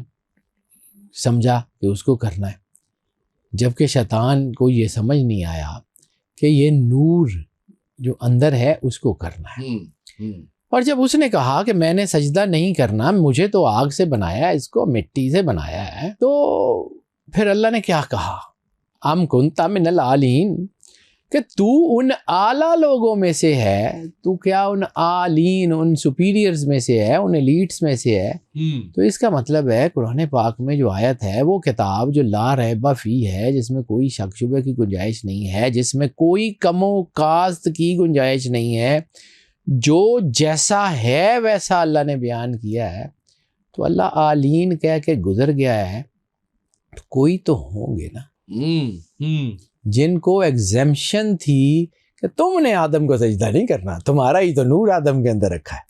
سمجھا کہ اس کو کرنا ہے, جبکہ شیطان کو یہ سمجھ نہیں آیا کہ یہ نور جو اندر ہے اس کو کرنا ہے. اور جب اس نے کہا کہ میں نے سجدہ نہیں کرنا, مجھے تو آگ سے بنایا ہے, اس کو مٹی سے بنایا ہے, تو پھر اللہ نے کیا کہا, ام کنت من العالین, کہ تو ان اعلیٰ لوگوں میں سے ہے, تو کیا ان عالین, ان سپیریئرز میں سے ہے, ان ایلیٹس میں سے ہے. تو اس کا مطلب ہے قرآن پاک میں جو آیت ہے وہ کتاب جو لا ریب فیہ ہے, جس میں کوئی شک شبہ کی گنجائش نہیں ہے, جس میں کوئی کم و کاست کی گنجائش نہیں ہے, جو جیسا ہے ویسا اللہ نے بیان کیا ہے. تو اللہ عالین کہہ کے گزر گیا ہے, تو کوئی تو ہوں گے نا جن کو ایگزیمشن تھی کہ تم نے آدم کو سجدہ نہیں کرنا, تمہارا ہی تو نور آدم کے اندر رکھا ہے.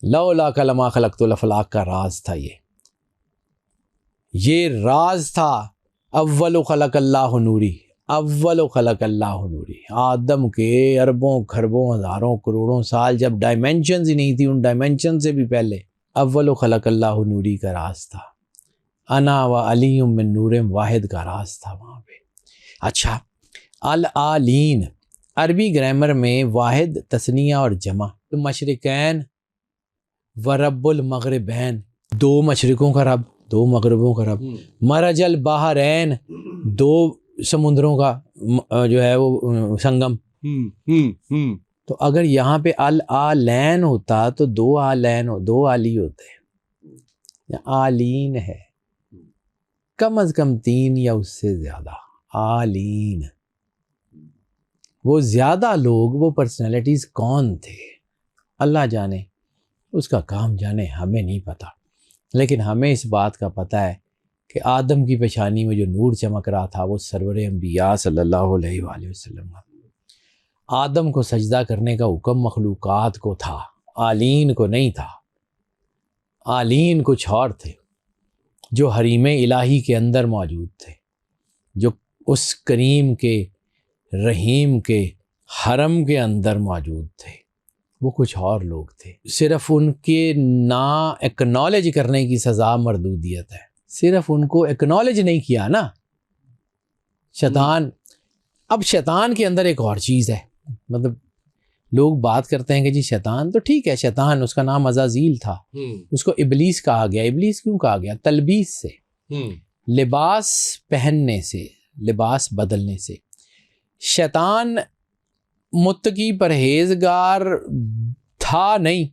لولا لما خلقت الافلاق کا راز تھا, یہ راز تھا. اول خلق اللہ نوری, اول خلق اللہ نوری. آدم کے اربوں خربوں ہزاروں کروڑوں سال جب ڈائمینشنز ہی نہیں تھی, ان ڈائمینشن سے بھی پہلے اول خلق اللہ نوری کا راز تھا. انا و علی من نور واحد کا راز تھا وہاں پہ. اچھا, العالین عربی گرامر میں واحد, تثنیہ اور جمع. مشرقین و رب المغربین, دو مشرقوں کا رب, دو مغربوں کا رب. مرج البحرین, دو سمندروں کا جو ہے وہ سنگم. تو اگر یہاں پہ العالین ہوتا تو دو آلین, دو علی ہوتے. آلین ہے کم از کم 3 یا اس سے زیادہ آلین. وہ زیادہ لوگ، وہ پرسنالٹیز کون تھے اللہ جانے، اس کا کام جانے، ہمیں نہیں پتہ. لیکن ہمیں اس بات کا پتہ ہے کہ آدم کی پیشانی میں جو نور چمک رہا تھا وہ سرور انبیاء صلی اللہ علیہ وآلہ وسلم کا. آدم کو سجدہ کرنے کا حکم مخلوقات کو تھا، آلین کو نہیں تھا. آلین کچھ اور تھے جو حریم الہی کے اندر موجود تھے، جو اس کریم کے رحیم کے حرم کے اندر موجود تھے. وہ کچھ اور لوگ تھے. صرف ان کے نا ایکنالج کرنے کی سزا مردودیت ہے. صرف ان کو ایکنالج نہیں کیا نا شیطان. اب شیطان کے اندر ایک اور چیز ہے، مطلب لوگ بات کرتے ہیں کہ جی شیطان تو ٹھیک ہے، شیطان اس کا نام عزازیل تھا، اس کو ابلیس کہا گیا. ابلیس کیوں کہا گیا؟ تلبیس سے، لباس پہننے سے، لباس بدلنے سے. شیطان متقی پرہیزگار تھا نہیں،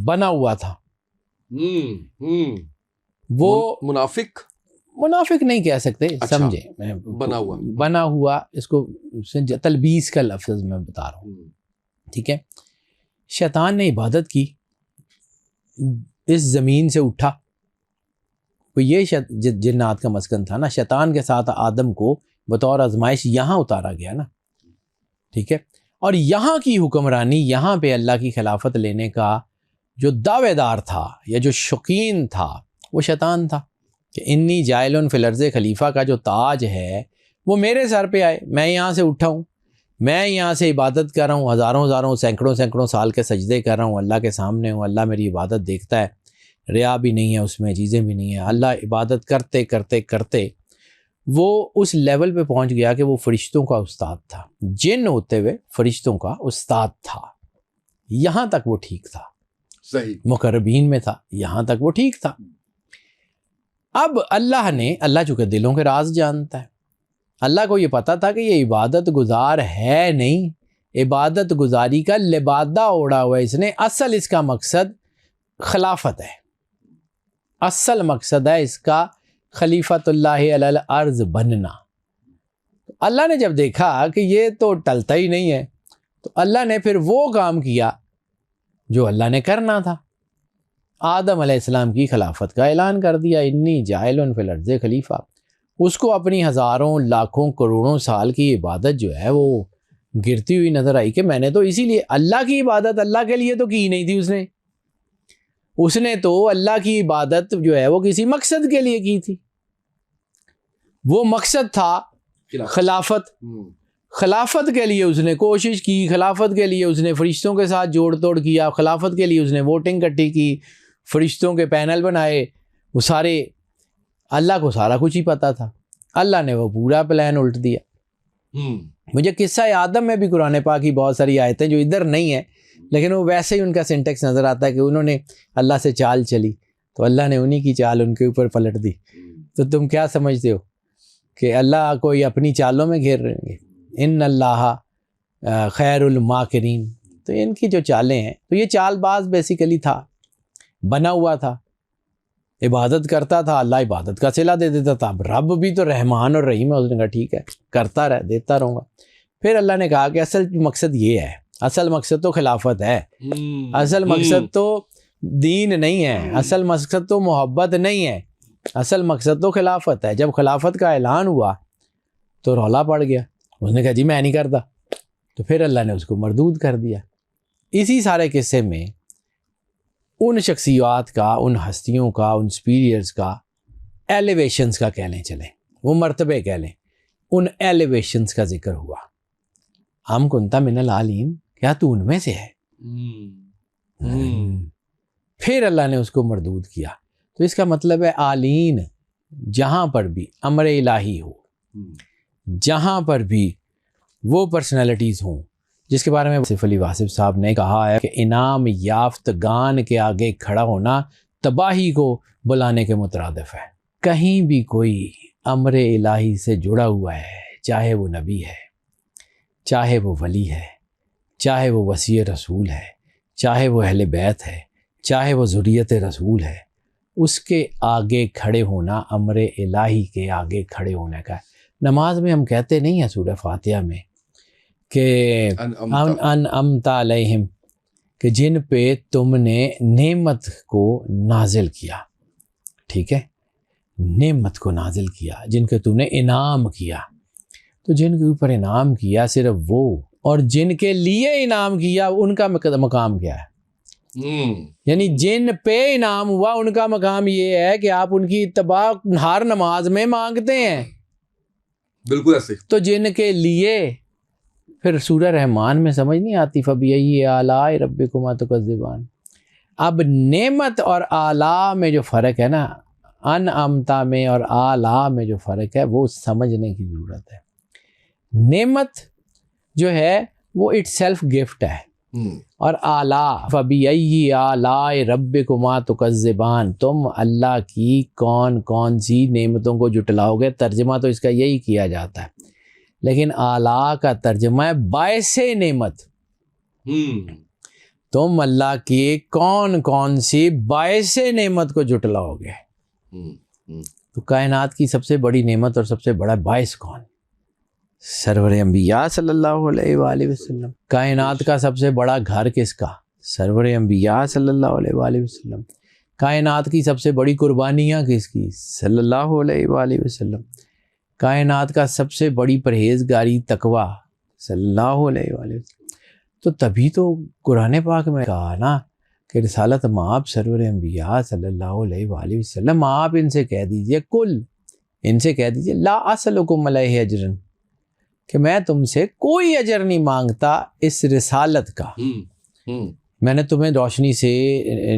بنا ہوا تھا. وہ منافق نہیں کہہ سکتے، سمجھے، بنا ہوا اس کو تلبیس کا لفظ میں بتا رہا ہوں. ٹھیک ہے، شیطان نے عبادت کی، اس زمین سے اٹھا. تو یہ جنات کا مسکن تھا نا. شیطان کے ساتھ آدم کو بطور آزمائش یہاں اتارا گیا نا. ٹھیک ہے، اور یہاں کی حکمرانی، یہاں پہ اللہ کی خلافت لینے کا جو دعوے دار تھا یا جو شوقین تھا وہ شیطان تھا کہ انی جائل فی الارض خلیفہ کا جو تاج ہے وہ میرے سر پہ آئے. میں یہاں سے اٹھا ہوں، میں یہاں سے عبادت کر رہا ہوں، ہزاروں سینکڑوں سال کے سجدے کر رہا ہوں، اللہ کے سامنے ہوں، اللہ میری عبادت دیکھتا ہے، ریا بھی نہیں ہے اس میں، چیزیں بھی نہیں ہیں. اللہ عبادت کرتے کرتے کرتے وہ اس لیول پہ پہنچ گیا کہ وہ فرشتوں کا استاد تھا. جن ہوتے ہوئے فرشتوں کا استاد تھا. یہاں تک وہ ٹھیک تھا،
صحیح،
مقربین میں تھا، یہاں تک وہ ٹھیک تھا. اب اللہ چونکہ دلوں کے راز جانتا ہے، اللہ کو یہ پتا تھا کہ یہ عبادت گزار ہے نہیں، عبادت گزاری کا لبادہ اوڑا ہوا ہے اس نے. اصل اس کا مقصد خلافت ہے، اصل مقصد ہے اس کا خلیفۃ اللہ علی الارض بننا. اللہ نے جب دیکھا کہ یہ تو ٹلتا ہی نہیں ہے تو اللہ نے پھر وہ کام کیا جو اللہ نے کرنا تھا. آدم علیہ السلام کی خلافت کا اعلان کر دیا، انی جاعل فی الارض خلیفہ. اس کو اپنی ہزاروں لاکھوں کروڑوں سال کی عبادت جو ہے وہ گرتی ہوئی نظر آئی کہ میں نے تو اسی لیے اللہ کی عبادت اللہ کے لیے تو کی نہیں تھی. اس نے تو اللہ کی عبادت جو ہے وہ کسی مقصد کے لیے کی تھی. وہ مقصد تھا خلافت. خلافت کے لیے اس نے کوشش کی، خلافت کے لیے اس نے فرشتوں کے ساتھ جوڑ توڑ کیا، خلافت کے لیے اس نے ووٹنگ اکٹھی کی، فرشتوں کے پینل بنائے. وہ سارے، اللہ کو سارا کچھ ہی پتہ تھا. اللہ نے وہ پورا پلان الٹ دیا. مجھے قصہ آدم میں بھی قرآن پاک کی بہت ساری آیتیں جو ادھر نہیں ہیں لیکن وہ ویسے ہی ان کا سینٹیکس نظر آتا ہے کہ انہوں نے اللہ سے چال چلی تو اللہ نے انہی کی چال ان کے اوپر پلٹ دی. تو تم کیا سمجھتے ہو کہ اللہ کوئی اپنی چالوں میں گھیر رہیں گے؟ ان اللہ خیر الماکرین. تو ان کی جو چالیں ہیں، تو یہ چال باز بیسیکلی تھا، بنا ہوا تھا، عبادت کرتا تھا، اللہ عبادت کا صلہ دے دیتا تھا. رب بھی تو رحمان اور رحیم ہے، اس نے کہا ٹھیک ہے کرتا رہ، دیتا رہوں گا. پھر اللہ نے کہا کہ اصل مقصد یہ ہے، اصل مقصد تو خلافت ہے، اصل مقصد تو دین نہیں ہے، اصل مقصد تو محبت نہیں ہے، اصل مقصد تو خلافت ہے. جب خلافت کا اعلان ہوا تو رولا پڑ گیا. اس نے کہا جی میں نہیں کرتا، تو پھر اللہ نے اس کو مردود کر دیا. اسی سارے قصے میں ان شخصیات کا، ان ہستیوں کا، ان سپیریئرز کا، ایلیویشنز کا کہہ لیں، چلیں وہ مرتبے کہہ لیں، ان ایلیویشنز کا ذکر ہوا. ہم کنتا من العالین، کیا تو ان میں سے ہے؟ پھر اللہ نے اس کو مردود کیا. تو اس کا مطلب ہے عالین، جہاں پر بھی امر الہی ہو، جہاں پر بھی وہ پرسنالٹیز ہوں جس کے بارے میں صف علی واصف صاحب نے کہا ہے کہ انعام یافتگان کے آگے کھڑا ہونا تباہی کو بلانے کے مترادف ہے. کہیں بھی کوئی امر الہی سے جڑا ہوا ہے، چاہے وہ نبی ہے، چاہے وہ ولی ہے، چاہے وہ وصی رسول ہے، چاہے وہ اہل بیت ہے، چاہے وہ ذریت رسول ہے، اس کے آگے کھڑے ہونا امر الہی کے آگے کھڑے ہونے کا ہے. نماز میں ہم کہتے نہیں ہیں سورہ فاتحہ میں کہ انعمت علیہم، کہ جن پہ تم نے نعمت کو نازل کیا، ٹھیک ہے، نعمت کو نازل کیا، جن کے تم نے انعام کیا. تو جن کے اوپر انعام کیا صرف وہ، اور جن کے لیے انعام کیا ان کا مقام کیا ہے؟ یعنی جن پہ انعام ہوا ان کا مقام یہ ہے کہ آپ ان کی اتباع ہر نماز میں مانگتے ہیں.
بالکل ایسے.
تو جن کے لیے پھر سورہ رحمان میں سمجھ نہیں آتی فَبِأَيِّ آلَاءِ رَبِّكُمَا تُكَذِّبَانِ. اب نعمت اور آلاء میں جو فرق ہے نا، انعمتا میں اور آلاء میں جو فرق ہے وہ سمجھنے کی ضرورت ہے. نعمت جو ہے وہ اٹ سیلف گفٹ ہے، اور آلاء فَبِأَيِّ آلَاءِ رَبِّكُمَا تُكَذِّبَانِ، تم اللہ کی کون کون سی نعمتوں کو جٹلاؤ گے. ترجمہ تو اس کا یہی کیا جاتا ہے، لیکن آلاء کا ترجمہ ہے باعث نعمت. تم اللہ کی کون کون سی باعث نعمت کو جٹلاؤ گے. تو کائنات کی سب سے بڑی نعمت اور سب سے بڑا باعث کون؟ سرور انبیاء صلی اللہ علیہ وآلہ وسلم. کائنات کا سب سے بڑا گھر کس کا؟ سرور انبیاء صلی اللہ علیہ وآلہ وسلم. کائنات کی سب سے بڑی قربانیاں کس کی؟ صلی اللہ علیہ وآلہ وسلم. کائنات کا سب سے بڑی پرہیزگاری تقویٰ صلی اللہ علیہ وآلہ وسلم. تو تبھی تو قرآن پاک میں کہا نا کہ رسالت مآب سرور انبیاء صلی اللہ علیہ وآلہ وسلم، آپ ان سے کہہ دیجئے، کل ان سے کہہ دیجئے لا اسألکم علیہ اجرا، کہ میں تم سے کوئی اجر نہیں مانگتا اس رسالت کا. میں نے تمہیں روشنی سے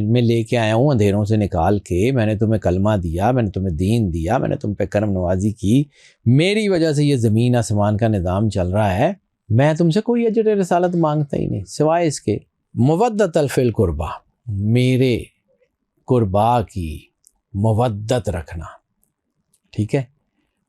میں لے کے آیا ہوں، اندھیروں سے نکال کے، میں نے تمہیں کلمہ دیا، میں نے تمہیں دین دیا، میں نے تم پہ کرم نوازی کی، میری وجہ سے یہ زمین آسمان کا نظام چل رہا ہے. میں تم سے کوئی اجر رسالت مانگتا ہی نہیں سوائے اس کے مودت فی القربہ، میرے قربا کی مودت رکھنا. ٹھیک ہے،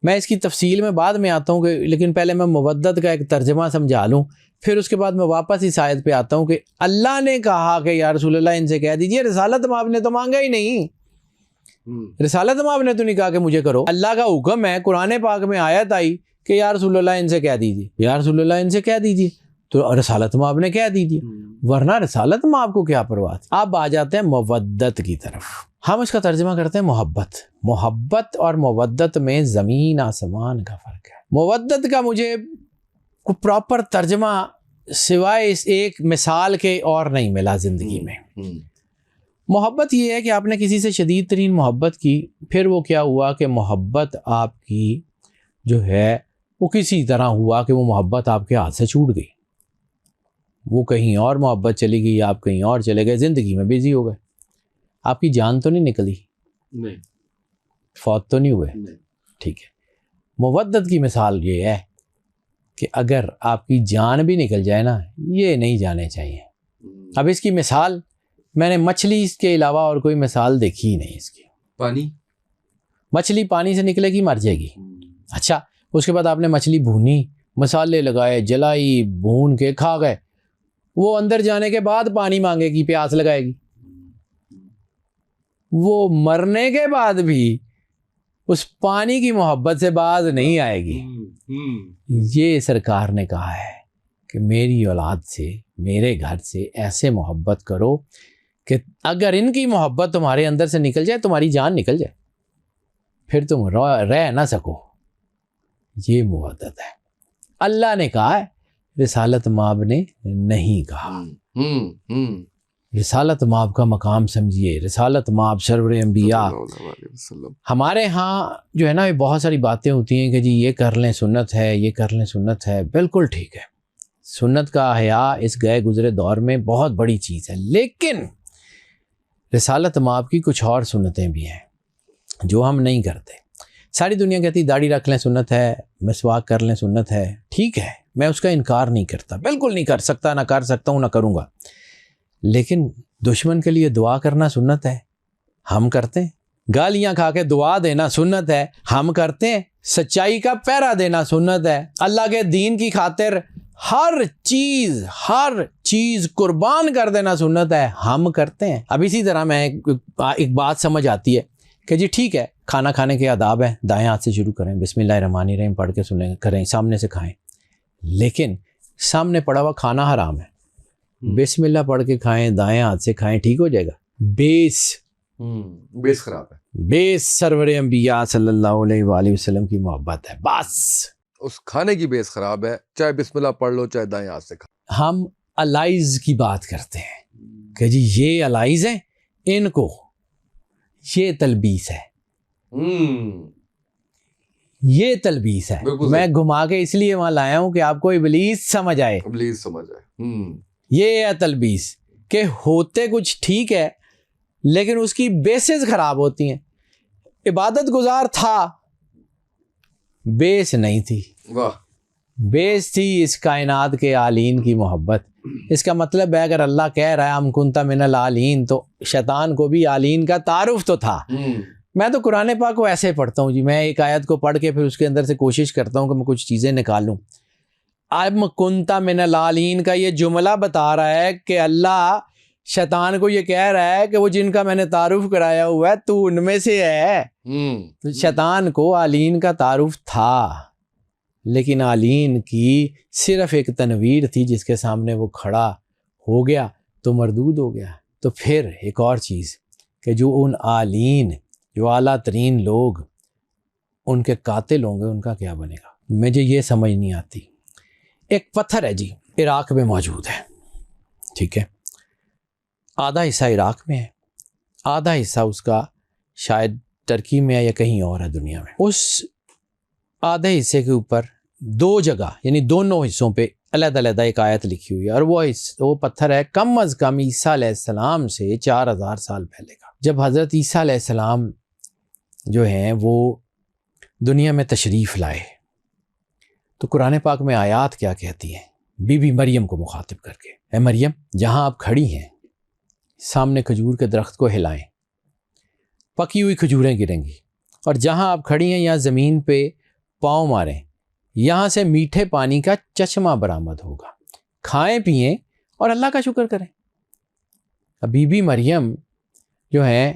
میں اس کی تفصیل میں بعد میں آتا ہوں، کہ لیکن پہلے میں مودت کا ایک ترجمہ سمجھا لوں، پھر اس کے بعد میں واپس اس آیت پہ آتا ہوں کہ اللہ نے کہا کہ یا رسول اللہ ان سے کہہ دیجئے، رسالت آپ نے تو مانگا ہی نہیں، رسالت آپ نے تو نہیں کہا کہ مجھے کرو. اللہ کا حکم ہے، قرآن پاک میں آیت آئی کہ یا رسول اللہ ان سے کہہ دیجئے، یا رسول اللہ ان سے کہہ دیجئے، تو رسالت آپ نے کہہ دیجئے، ورنہ رسالت میں آپ کو کیا پرواہ. اب آ جاتے ہیں مودت کی طرف. ہم اس کا ترجمہ کرتے ہیں محبت. محبت اور مودت میں زمین آسمان کا فرق ہے. مودت کا مجھے کو پراپر ترجمہ سوائے اس ایک مثال کے اور نہیں ملا زندگی میں. محبت یہ ہے کہ آپ نے کسی سے شدید ترین محبت کی، پھر وہ کیا ہوا کہ محبت آپ کی جو ہے وہ کسی طرح ہوا کہ وہ محبت آپ کے ہاتھ سے چھوٹ گئی، وہ کہیں اور محبت چلی گئی، آپ کہیں اور چلے گئے، زندگی میں بزی ہو گئے. آپ کی جان تو نہیں نکلی، نہیں فوت تو نہیں ہوئے، ٹھیک ہے. مودت کی مثال یہ ہے کہ اگر آپ کی جان بھی نکل جائے نا، یہ نہیں جانے چاہیے. اب اس کی مثال میں نے مچھلی کے علاوہ اور کوئی مثال دیکھی ہی نہیں. اس کی
پانی،
مچھلی پانی سے نکلے گی مر جائے گی. اچھا، اس کے بعد آپ نے مچھلی بھونی، مسالے لگائے، جلائی، بھون کے کھا گئے، وہ اندر جانے کے بعد پانی مانگے گی، پیاس لگائے گی. وہ مرنے کے بعد بھی اس پانی کی محبت سے باز نہیں آئے گی. یہ سرکار نے کہا ہے کہ میری اولاد سے، میرے گھر سے ایسے محبت کرو کہ اگر ان کی محبت تمہارے اندر سے نکل جائے، تمہاری جان نکل جائے، پھر تم رہ نہ سکو. یہ مودت ہے. اللہ نے کہا ہے، رسالت مآب نے نہیں کہا. رسالت مآب کا مقام سمجھیے. رسالت مآب سرور انبیاء. ہمارے ہاں جو ہے نا بہت ساری باتیں ہوتی ہیں کہ جی یہ کر لیں سنت ہے، یہ کر لیں سنت ہے. بالکل ٹھیک ہے، سنت کا احیاء اس گئے گزرے دور میں بہت بڑی چیز ہے، لیکن رسالت مآب کی کچھ اور سنتیں بھی ہیں جو ہم نہیں کرتے. ساری دنیا کہتی داڑھی رکھ لیں سنت ہے، مسواک کر لیں سنت ہے. ٹھیک ہے، میں اس کا انکار نہیں کرتا، بالکل نہیں کر سکتا، نہ کر سکتا ہوں، نہ کروں گا. لیکن دشمن کے لیے دعا کرنا سنت ہے، ہم کرتے ہیں. گالیاں کھا کے دعا دینا سنت ہے، ہم کرتے ہیں. سچائی کا پہرا دینا سنت ہے. اللہ کے دین کی خاطر ہر چیز قربان کر دینا سنت ہے، ہم کرتے ہیں. اب اسی طرح میں ایک بات سمجھ آتی ہے کہ جی ٹھیک ہے، کھانا کھانے کے آداب ہیں، دائیں ہاتھ سے شروع کریں، بسم اللہ الرحمن الرحیم پڑھ کے سنیں کریں، سامنے سے کھائیں. لیکن سامنے پڑا ہوا کھانا حرام ہے، بسم اللہ پڑھ کے کھائیں، دائیں ہاتھ سے کھائیں، ٹھیک ہو جائے گا.
بیس خراب ہے،
بیس سرور انبیاء صلی اللہ علیہ وآلہ وسلم کی محبت ہے، بس.
اس کھانے کی بیس خراب ہے، چاہے بسم اللہ پڑھ لو چاہے دائیں ہاتھ سے کھا.
ہم الائز کی بات کرتے ہیں کہ جی یہ الائز ہیں، ان کو یہ تلبیس ہے، یہ تلبیس ہے.
بالکل
میں گھما کے اس لیے وہاں لایا ہوں کہ آپ کو ابلیس سمجھ آئے.
ابلیس سمجھ آئے.
یہ ہے تلبیس کہ ہوتے کچھ ٹھیک ہے لیکن اس کی بیسز خراب ہوتی ہیں. عبادت گزار تھا، بیس نہیں تھی.
واہ.
بیس تھی اس کائنات کے عالین کی محبت. اس کا مطلب ہے اگر اللہ کہہ رہا ہے ام کنت من العالین، تو شیطان کو بھی عالین کا تعارف تو تھا. میں تو قرآن پاک کو ایسے پڑھتا ہوں جی، میں ایک آیت کو پڑھ کے پھر اس کے اندر سے کوشش کرتا ہوں کہ میں کچھ چیزیں نکالوں. ام کنت من العالین کا یہ جملہ بتا رہا ہے کہ اللہ شیطان کو یہ کہہ رہا ہے کہ وہ جن کا میں نے تعارف کرایا ہوا ہے تو ان میں سے ہے. شیطان کو عالین کا تعارف تھا، لیکن عالین کی صرف ایک تنویر تھی جس کے سامنے وہ کھڑا ہو گیا تو مردود ہو گیا. تو پھر ایک اور چیز کہ جو ان عالین، جو اعلیٰ ترین لوگ ان کے قاتل ہوں گے، ان کا کیا بنے گا؟ مجھے یہ سمجھ نہیں آتی. ایک پتھر ہے جی، عراق میں موجود ہے، ٹھیک ہے، آدھا حصہ عراق میں ہے، آدھا حصہ اس کا شاید ترکی میں ہے یا کہیں اور ہے دنیا میں. اس آدھے حصے کے اوپر دو جگہ یعنی دونوں حصوں پہ علیحدہ علیحدہ ایک آیت لکھی ہوئی ہے، اور وہ پتھر ہے کم از کم عیسیٰ علیہ السلام سے 4000 سال پہلے کا. جب حضرت عیسیٰ علیہ السلام جو ہیں وہ دنیا میں تشریف لائے تو قرآن پاک میں آیات کیا کہتی ہیں، بی بی مریم کو مخاطب کر کے، اے مریم جہاں آپ کھڑی ہیں سامنے کھجور کے درخت کو ہلائیں، پکی ہوئی کھجوریں گریں گی، اور جہاں آپ کھڑی ہیں یہاں زمین پہ پاؤں ماریں، یہاں سے میٹھے پانی کا چشمہ برآمد ہوگا، کھائیں پئیں اور اللہ کا شکر کریں. بی بی مریم جو ہیں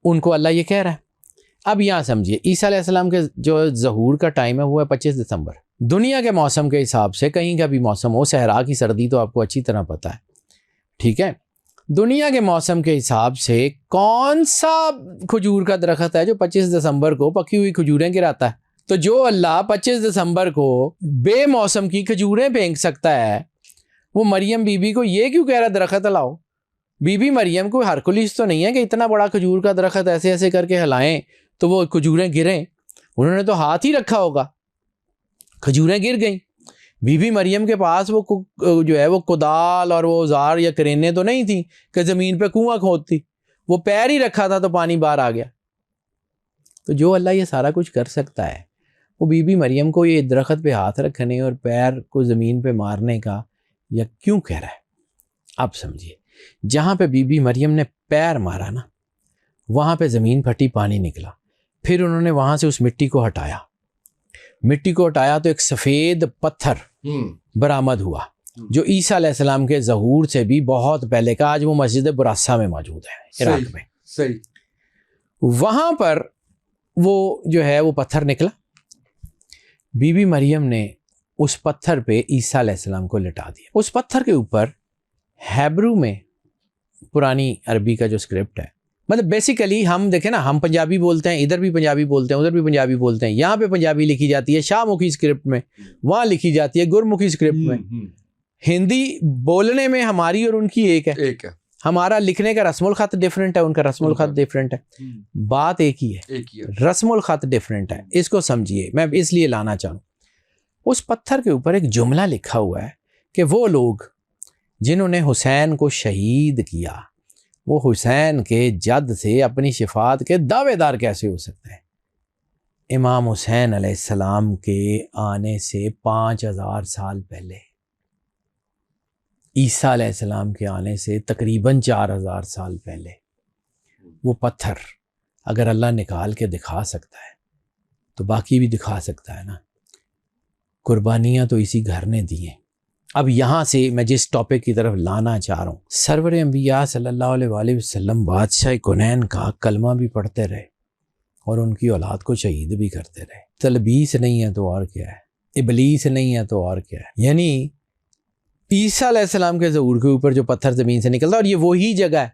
ان کو اللہ یہ کہہ رہا ہے. اب یہاں سمجھیے عیسیٰ علیہ السلام کے جو ظہور کا ٹائم ہے وہ ہے 25 دسمبر. دنیا کے موسم کے حساب سے کہیں کا بھی موسم ہو، صحرا کی سردی تو آپ کو اچھی طرح پتہ ہے، ٹھیک ہے، دنیا کے موسم کے حساب سے کون سا کھجور کا درخت ہے جو 25 دسمبر کو پکی ہوئی کھجوریں گراتا ہے؟ تو جو اللہ 25 دسمبر کو بے موسم کی کھجوریں پھینک سکتا ہے، وہ مریم بی بی کو یہ کیوں کہہ رہا درخت ہلاؤ؟ بی بی مریم کو ہرکلیس تو نہیں ہے کہ اتنا بڑا کھجور کا درخت ایسے ایسے کر کے ہلائیں تو وہ کھجوریں گریں. انہوں نے تو ہاتھ ہی رکھا ہوگا، کھجوریں گر گئیں. بی بی مریم کے پاس وہ جو ہے وہ کدال اور وہ اوزار یا کرینے تو نہیں تھیں کہ زمین پہ کنواں کھودتی، وہ پیر ہی رکھا تھا تو پانی باہر آ گیا. تو جو اللہ یہ سارا کچھ کر سکتا ہے، وہ بی بی مریم کو یہ درخت پہ ہاتھ رکھنے اور پیر کو زمین پہ مارنے کا یا کیوں کہہ رہا ہے؟ اب سمجھیے، جہاں پہ بی بی مریم نے پیر مارا نا، وہاں پہ زمین پھٹی، پانی نکلا. پھر انہوں نے وہاں سے اس مٹی کو ہٹایا، تو ایک سفید پتھر برآمد ہوا جو عیسیٰ علیہ السلام کے ظہور سے بھی بہت پہلے کا، آج وہ مسجد براسا میں موجود ہے عراق میں.
صحیح.
وہاں پر وہ جو ہے وہ پتھر نکلا. بی بی مریم نے اس پتھر پہ عیسیٰ علیہ السلام کو لٹا دیا. اس پتھر کے اوپر ہیبرو میں پرانی عربی کا جو اسکرپٹ ہے، مطلب بیسیکلی ہم دیکھیں نا، ہم پنجابی بولتے ہیں، ادھر بھی پنجابی بولتے ہیں، ادھر بھی پنجابی بولتے ہیں. یہاں پہ پنجابی لکھی جاتی ہے شاہ مکھی اسکرپٹ میں، وہاں لکھی جاتی ہے گرمکھی اسکرپٹ میں. ہندی بولنے میں ہماری اور ان کی ایک ہے. ہمارا لکھنے کا رسم الخط ڈفرینٹ ہے، ان کا رسم الخط ڈفرینٹ ہے، بات ایک ہی ہے، رسم الخط ڈفرینٹ ہے. اس کو سمجھیے، میں اس لیے لانا چاہوں. اس پتھر کے اوپر ایک جملہ لکھا ہوا ہے کہ وہ لوگ جنہوں نے حسین کو شہید کیا، وہ حسین کے جد سے اپنی شفاعت کے دعوے دار کیسے ہو سکتے ہیں؟ امام حسین علیہ السلام کے آنے سے 5000 سال پہلے، عیسیٰ علیہ السلام کے آنے سے تقریباً 4000 سال پہلے، وہ پتھر اگر اللہ نکال کے دکھا سکتا ہے تو باقی بھی دکھا سکتا ہے نا. قربانیاں تو اسی گھر نے دی ہیں. اب یہاں سے میں جس ٹاپک کی طرف لانا چاہ رہا ہوں، سرور انبیاء صلی اللہ علیہ وآلہ وسلم بادشاہ کونین کا کلمہ بھی پڑھتے رہے اور ان کی اولاد کو شہید بھی کرتے رہے. تلبیس نہیں ہے تو اور کیا ہے, ابلیس نہیں ہے تو اور کیا ہے. یعنی عیسیٰ علیہ السلام کے ظہور کے اوپر جو پتھر زمین سے نکلتا, اور یہ وہی جگہ ہے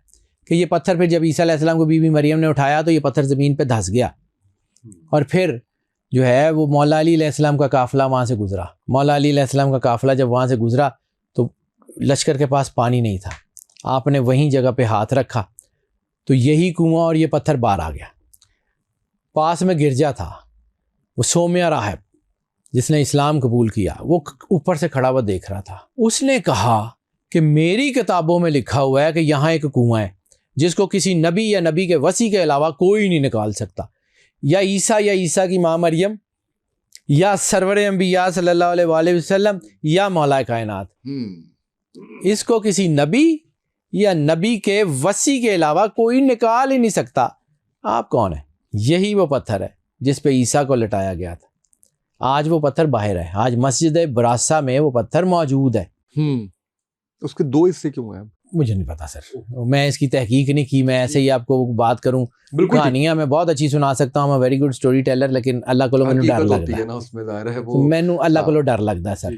کہ یہ پتھر پھر جب عیسیٰ علیہ السلام کو بی بی مریم نے اٹھایا تو یہ پتھر زمین پہ دھس گیا, اور پھر جو ہے وہ مولا علی علیہ السلام کا قافلہ وہاں سے گزرا. مولا علی علیہ السلام کا قافلہ جب وہاں سے گزرا تو لشکر کے پاس پانی نہیں تھا, آپ نے وہیں جگہ پہ ہاتھ رکھا تو یہی کنواں اور یہ پتھر باہر آ گیا. پاس میں گرجا تھا, وہ سومیا راہب جس نے اسلام قبول کیا, وہ اوپر سے کھڑا ہوا دیکھ رہا تھا. اس نے کہا کہ میری کتابوں میں لکھا ہوا ہے کہ یہاں ایک کنواں ہے جس کو کسی نبی یا نبی کے وصی کے علاوہ کوئی نہیں نکال سکتا, یا عیسیٰ کی ماں مریم, یا سرور انبیاء صلی اللہ علیہ وآلہ وسلم, یا مولا کائنات. اس کو کسی نبی یا نبی کے وصی کے علاوہ کوئی نکال ہی نہیں سکتا. آپ کون ہیں؟ یہی وہ پتھر ہے جس پہ عیسیٰ کو لٹایا گیا تھا. آج وہ پتھر باہر ہے, آج مسجد براسا میں وہ پتھر موجود ہے.
اس کے 2 حصے کیوں ہیں؟
مجھے نہیں پتا سر, میں اس کی تحقیق نہیں کی, میں ایسے ہی آپ کو بات کروں. کہانیاں میں بہت اچھی سنا سکتا ہوں, میں ویری گڈ سٹوری ٹیلر, لیکن اللہ کو مینوں ڈر لگتا ہے, مینوں اللہ کو ڈر لگتا ہے سر.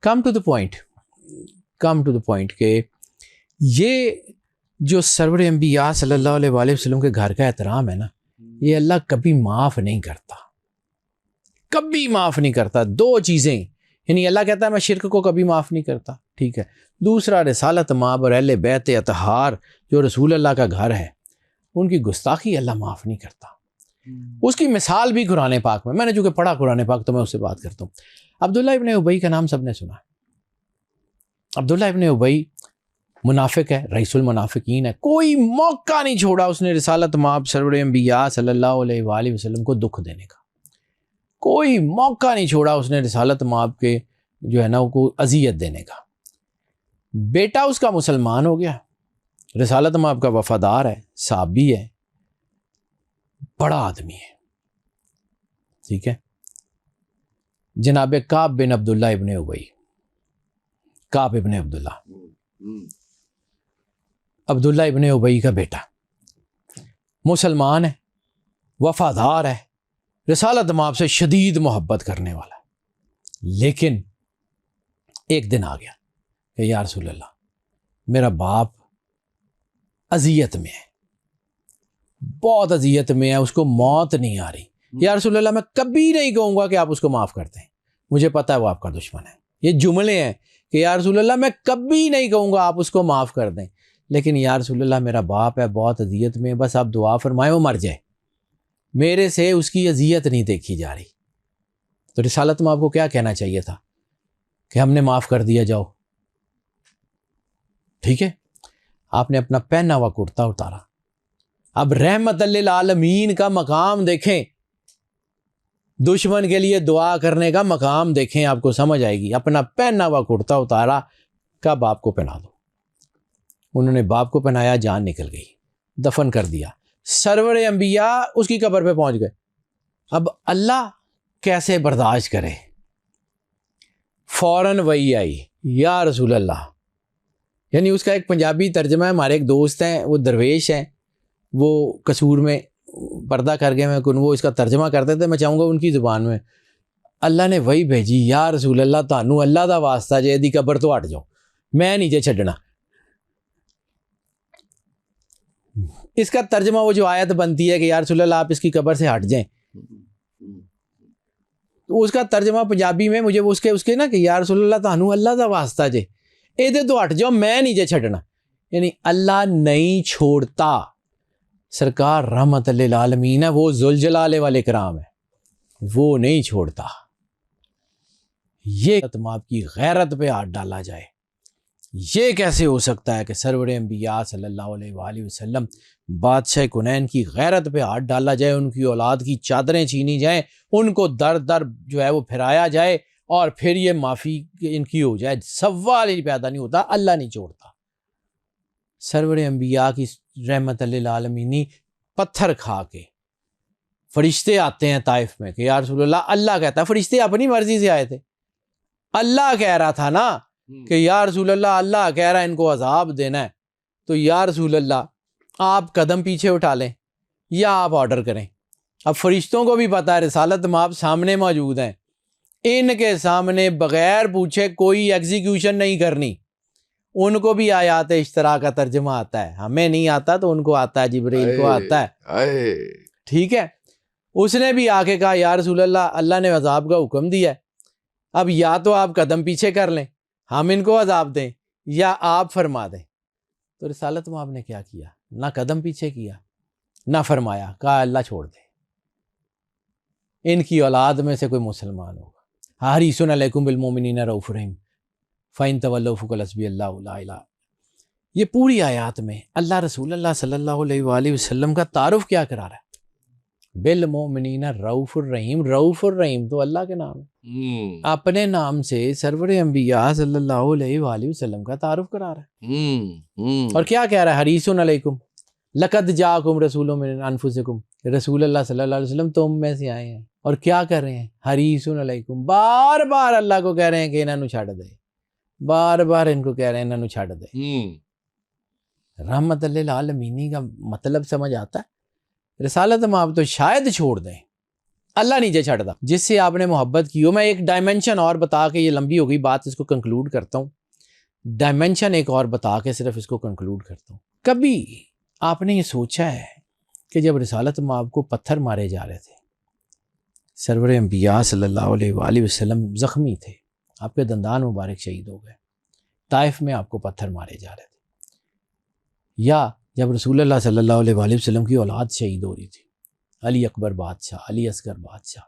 کم ٹو دا پوائنٹ کہ یہ جو سرور انبیاء صلی اللہ علیہ وآلہ وسلم کے گھر کا احترام ہے نا, یہ اللہ کبھی معاف نہیں کرتا, کبھی معاف نہیں کرتا. 2 چیزیں, یعنی اللہ کہتا ہے میں شرک کو کبھی معاف نہیں کرتا, ٹھیک ہے. دوسرا رسالت مآب اور اہل بیت اطہار جو رسول اللہ کا گھر ہے, ان کی گستاخی اللہ معاف نہیں کرتا. اس کی مثال بھی قرآن پاک میں نے چونکہ پڑھا قرآن پاک تو میں اس سے بات کرتا ہوں. عبداللہ ابن ابی کا نام سب نے سنا ہے. عبداللہ ابن ابی منافق ہے, رئیس المنافقین ہے. کوئی موقع نہیں چھوڑا اس نے رسالت مآب سرور انبیاء صلی اللہ علیہ وآلہ وسلم کو دکھ دینے کا. کوئی موقع نہیں چھوڑا اس نے رسالت مآب کے جو ہے نا کو اذیت دینے کا. بیٹا اس کا مسلمان ہو گیا, رسالت مآب کا وفادار ہے, صحابی ہے, بڑا آدمی ہے, ٹھیک ہے. جناب کعب بن عبداللہ ابن ابی, کعب ابن عبداللہ ابن ابی کا بیٹا, مسلمان ہے, وفادار ہے, رسالت مآب سے شدید محبت کرنے والا ہے. لیکن ایک دن آ گیا کہ یا رسول اللہ میرا باپ اذیت میں ہے, بہت اذیت میں ہے, اس کو موت نہیں آ رہی. یا رسول اللہ میں کبھی نہیں کہوں گا کہ آپ اس کو معاف کرتے ہیں, مجھے پتہ ہے وہ آپ کا دشمن ہے. یہ جملے ہیں کہ یا رسول اللہ میں کبھی نہیں کہوں گا آپ اس کو معاف کر دیں, لیکن یا رسول اللہ میرا باپ ہے بہت اذیت میں, بس آپ دعا فرمائیں وہ مر جائے, میرے سے اس کی اذیت نہیں دیکھی جا رہی. تو رسالت میں آپ کو کیا کہنا چاہیے تھا کہ ہم نے معاف کر دیا جاؤ, ٹھیک ہے. آپ نے اپنا پہنا ہوا کرتا اتارا. اب رحمت للعالمین کا مقام دیکھیں, دشمن کے لیے دعا کرنے کا مقام دیکھیں, آپ کو سمجھ آئے گی. اپنا پہنا ہوا کرتا اتارا, کا باپ کو پہنا دو. انہوں نے باپ کو پہنایا, جان نکل گئی, دفن کر دیا. سرور انبیاء اس کی قبر پہ پہنچ گئے. اب اللہ کیسے برداشت کرے؟ فوراً وہی آئی, یا رسول اللہ. یعنی اس کا ایک پنجابی ترجمہ ہے, ہمارے ایک دوست ہیں وہ درویش ہیں, وہ قصور میں پردہ کر گئے, میں وہ اس کا ترجمہ کرتے تھے, میں چاہوں گا ان کی زبان میں. اللہ نے وہی بھیجی, یا رسول اللہ تانوں اللہ دا واسطہ جے دی قبر تو ہٹ جاؤ, میں نہیں جے چھڈنا. اس کا ترجمہ وہ جو آیت بنتی ہے کہ یا رسول اللہ آپ اس کی قبر سے ہٹ جائیں, تو اس کا ترجمہ پنجابی میں مجھے اس کے نا کہ یا رسول اللہ تانوں اللہ دا واسطہ جے اے تو ہٹ جاؤ, میں نہیں جے چھڈنا. یعنی اللہ نہیں چھوڑتا. سرکار رحمت للعالمین ہے, وہ ذوالجلال والاکرام ہے, وہ نہیں چھوڑتا. یہ مآب کی غیرت پہ ہاتھ ڈالا جائے, یہ کیسے ہو سکتا ہے کہ سرور انبیاء صلی اللہ علیہ وآلہ وسلم بادشاہ کنین کی غیرت پہ ہاتھ ڈالا جائے, ان کی اولاد کی چادریں چھینی جائیں, ان کو در در جو ہے وہ پھرایا جائے, اور پھر یہ معافی ان کی ہو جائے. سوال ہی پیدا نہیں ہوتا, اللہ نہیں چھوڑتا. سرور انبیاء کی رحمت للعالمین پتھر کھا کے فرشتے آتے ہیں طائف میں کہ یا رسول اللہ, اللہ کہتا ہے, فرشتے اپنی مرضی سے آئے تھے, اللہ کہہ رہا تھا نا کہ یا رسول اللہ, اللہ کہہ رہا ہے ان کو عذاب دینا ہے, تو یا رسول اللہ آپ قدم پیچھے اٹھا لیں یا آپ آرڈر کریں. اب فرشتوں کو بھی پتہ ہے رسالت مآب سامنے موجود ہیں، ان کے سامنے بغیر پوچھے کوئی ایگزیکیوشن نہیں کرنی. ان کو بھی آیات اشتراک کا ترجمہ آتا ہے، ہمیں نہیں آتا تو ان کو آتا ہے، جبرائیل کو آتا ہے. ٹھیک ہے، اس نے بھی آ کے کہا یا رسول اللہ، اللہ نے عذاب کا حکم دیا ہے، اب یا تو آپ قدم پیچھے کر لیں ہم ان کو عذاب دیں، یا آپ فرما دیں. تو رسالت مآب نے کیا کیا؟ نہ قدم پیچھے کیا نہ فرمایا، کہا اللہ چھوڑ دے، ان کی اولاد میں سے کوئی مسلمان ہوگا. حریص علیکم بالمؤمنین رؤوف رحیم فَإِن تَوَلَّوْا فَقُلْ حَسْبِيَ اللَّهُ لَا إِلَٰهَ. یہ پوری آیات میں اللہ رسول اللہ صلی اللہ علیہ وآلہ وسلم کا تعارف کیا کرا رہا ہے؟ بالمؤمنین رؤوف الرحیم. رؤوف الرحیم تو اللہ کے نام ہے، اپنے نام سے سرور انبیاء صلی اللہ علیہ وآلہ وسلم کا تعارف کرا رہا ہے. اور کیا کہہ رہا ہے؟ حریص علیکم لقد جاءکم رسول من انفسکم. رسول اللہ صلی اللہ علیہ وسلم تم میں سے آئے ہیں، اور کیا کر رہے ہیں؟ حریص علیکم. بار بار اللہ کو کہہ رہے ہیں کہ انہاں نو چھڈ دے، بار بار ان کو کہہ رہے ہیں انہاں نو چھڈ دے. رحمت للعالمین کا مطلب سمجھ آتا ہے؟ رسالت مآب تو شاید چھوڑ دیں، اللہ نہیں چھڑتا جس سے آپ نے محبت کی ہو. میں ایک ڈائمنشن اور بتا کے، یہ لمبی ہو گئی بات، اس کو کنکلوڈ کرتا ہوں. ڈائمنشن ایک اور بتا کے صرف اس کو کنکلوڈ کرتا ہوں. کبھی آپ نے یہ سوچا ہے کہ جب رسالت مآب کو پتھر مارے جا رہے تھے، سرور انبیاء صلی اللہ علیہ وآلہ وسلم زخمی تھے، آپ کے دندان مبارک شہید ہو گئے، طائف میں آپ کو پتھر مارے جا رہے تھے، یا جب رسول اللہ صلی اللہ علیہ وآلہ وسلم کی اولاد شہید ہو رہی تھی، علی اکبر بادشاہ، علی اصغر بادشاہ،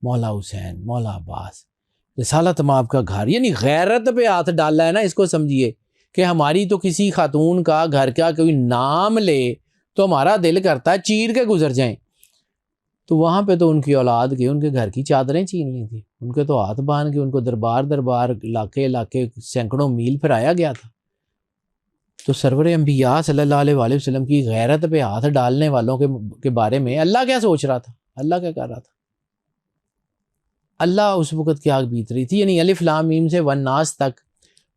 مولا حسین، مولا عباس، رسالت مآب کا گھر، یعنی غیرت پہ ہاتھ ڈالا ہے نا. اس کو سمجھیے کہ ہماری تو کسی خاتون کا گھر کا کوئی نام لے تو ہمارا دل کرتا ہے چیر کے گزر جائیں. تو وہاں پہ تو ان کی اولاد کے، ان کے گھر کی چادریں چھین لی تھیں، ان کے تو ہاتھ باندھ کے ان کو دربار دربار، علاقے علاقے، سینکڑوں میل پھرایا گیا تھا. تو سرور انبیاء صلی اللہ علیہ وآلہ وسلم کی غیرت پہ ہاتھ ڈالنے والوں کے بارے میں اللہ کیا سوچ رہا تھا؟ اللہ کیا کر رہا تھا؟ اللہ اس وقت کیا بیت رہی تھی؟ یعنی الف لام میم سے والناس تک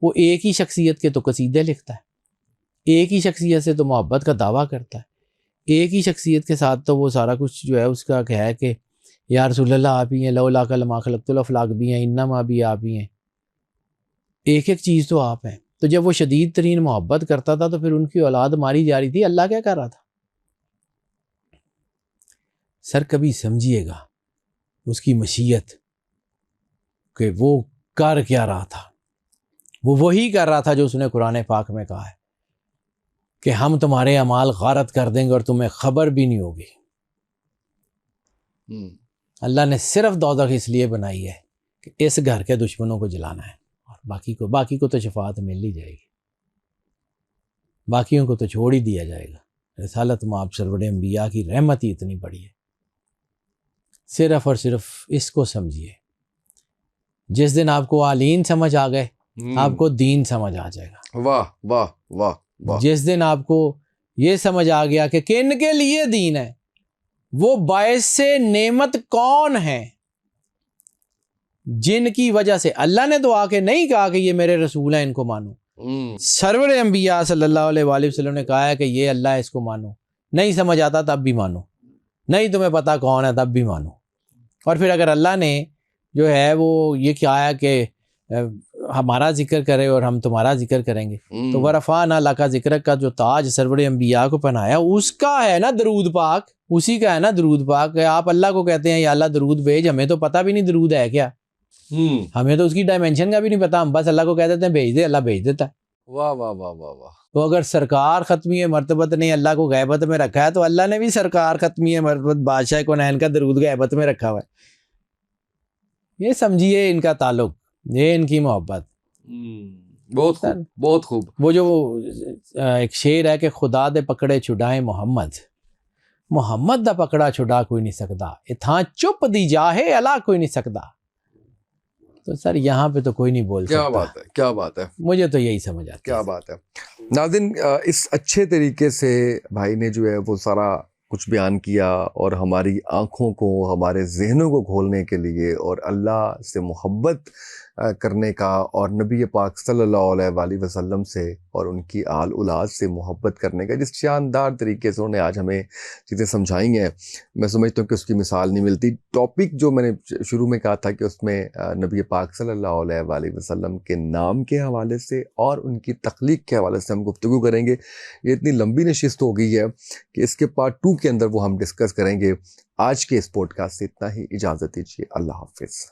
وہ ایک ہی شخصیت کے تو قصیدے لکھتا ہے، ایک ہی شخصیت سے تو محبت کا دعویٰ کرتا ہے، ایک ہی شخصیت کے ساتھ تو وہ سارا کچھ جو ہے اس کا کہ ہے کہ یا رسول اللہ آپ ہی ہیں، لولا لما خلقت الافلاق بھی ہیں، انما بھی آپ ہی ہیں، ایک ایک چیز تو آپ ہیں. تو جب وہ شدید ترین محبت کرتا تھا تو پھر ان کی اولاد ماری جا رہی تھی، اللہ کیا کر رہا تھا؟ سر کبھی سمجھیے گا اس کی مشیت کہ وہ کر کیا رہا تھا. وہ وہی کر رہا تھا جو اس نے قرآن پاک میں کہا ہے کہ ہم تمہارے اعمال غارت کر دیں گے اور تمہیں خبر بھی نہیں ہوگی. اللہ نے صرف دوزخ اس لیے بنائی ہے کہ اس گھر کے دشمنوں کو جلانا ہے، اور باقی کو تو شفاعت مل ہی جائے گی، باقیوں کو تو چھوڑ ہی دیا جائے گا. رسالت مآب سرور انبیاء کی رحمت ہی اتنی بڑی ہے. صرف اور صرف اس کو سمجھیے، جس دن آپ کو آلین سمجھ آ گئے آپ کو دین سمجھ آ جائے گا.
واہ واہ واہ واہ.
جس دن آپ کو یہ سمجھ آ گیا کہ کن کے لیے دین ہے، وہ باعث سے نعمت کون ہے جن کی وجہ سے اللہ نے تو آ کے نہیں کہا کہ یہ میرے رسول ہیں ان کو مانو. سرور انبیاء صلی اللہ علیہ وآلہ وسلم نے کہا ہے کہ یہ اللہ ہے اس کو مانو، نہیں سمجھ آتا تب بھی مانو، نہیں تمہیں پتا کون ہے تب بھی مانو. اور پھر اگر اللہ نے جو ہے وہ یہ کہا ہے کہ ہمارا ذکر کرے اور ہم تمہارا ذکر کریں گے، تو ورفعنا لک ذکرک کا جو تاج سرور انبیاء کو پہنایا اس کا ہے نا درود پاک، اسی کا ہے نا درود پاک. کہ آپ اللہ کو کہتے ہیں یا اللہ درود بھیج، ہمیں تو پتہ بھی نہیں درود ہے کیا، ہمیں تو اس کی ڈائمنشن کا بھی نہیں پتا، ہم بس اللہ کو کہہ دیتے ہیں بھیج دے، اللہ بھیج دیتا ہے.
واہ واہ واہ واہ واہ.
تو اگر سرکار ختمی مرتبت نے اللہ کو غیبت میں رکھا ہے تو اللہ نے بھی سرکار ختمی مرتبت بادشاہ کونین کا درود غیبت میں رکھا ہوا ہے. یہ سمجھیے ان کا تعلق، یہ ان کی محبت.
بہت خوب بہت خوب.
وہ جو ایک شعر ہے کہ خدا دے پکڑے چھڑائیں محمد دا پکڑا چھڑا کوئی نہیں سکتا، اتھاں چپ دی جاہے اللہ کوئی نہیں سکتا. تو سر یہاں پہ تو کوئی نہیں بول سکتا.
کیا بات ہے، کیا بات ہے.
مجھے تو یہی سمجھ آتا ہے.
کیا بات ہے. ناظرین، اس اچھے طریقے سے بھائی نے جو ہے وہ سارا کچھ بیان کیا، اور ہماری آنکھوں کو، ہمارے ذہنوں کو کھولنے کے لیے اور اللہ سے محبت کرنے کا اور نبی پاک صلی اللہ علیہ وآلہ وسلم سے اور ان کی آل اولاد سے محبت کرنے کا جس شاندار طریقے سے انہوں نے آج ہمیں چیزیں سمجھائی ہیں، میں سمجھتا ہوں کہ اس کی مثال نہیں ملتی۔ ٹاپک جو میں نے شروع میں کہا تھا کہ اس میں نبی پاک صلی اللہ علیہ وآلہ وسلم کے نام کے حوالے سے اور ان کی تخلیق کے حوالے سے ہم گفتگو کریں گے۔ یہ اتنی لمبی نشست ہو گئی ہے کہ اس کے پارٹ 2 کے اندر وہ ہم ڈسکس کریں گے۔ آج کے اس پوڈ کاسٹ سے اتنا ہی، اجازت دیجیے، اللہ حافظ۔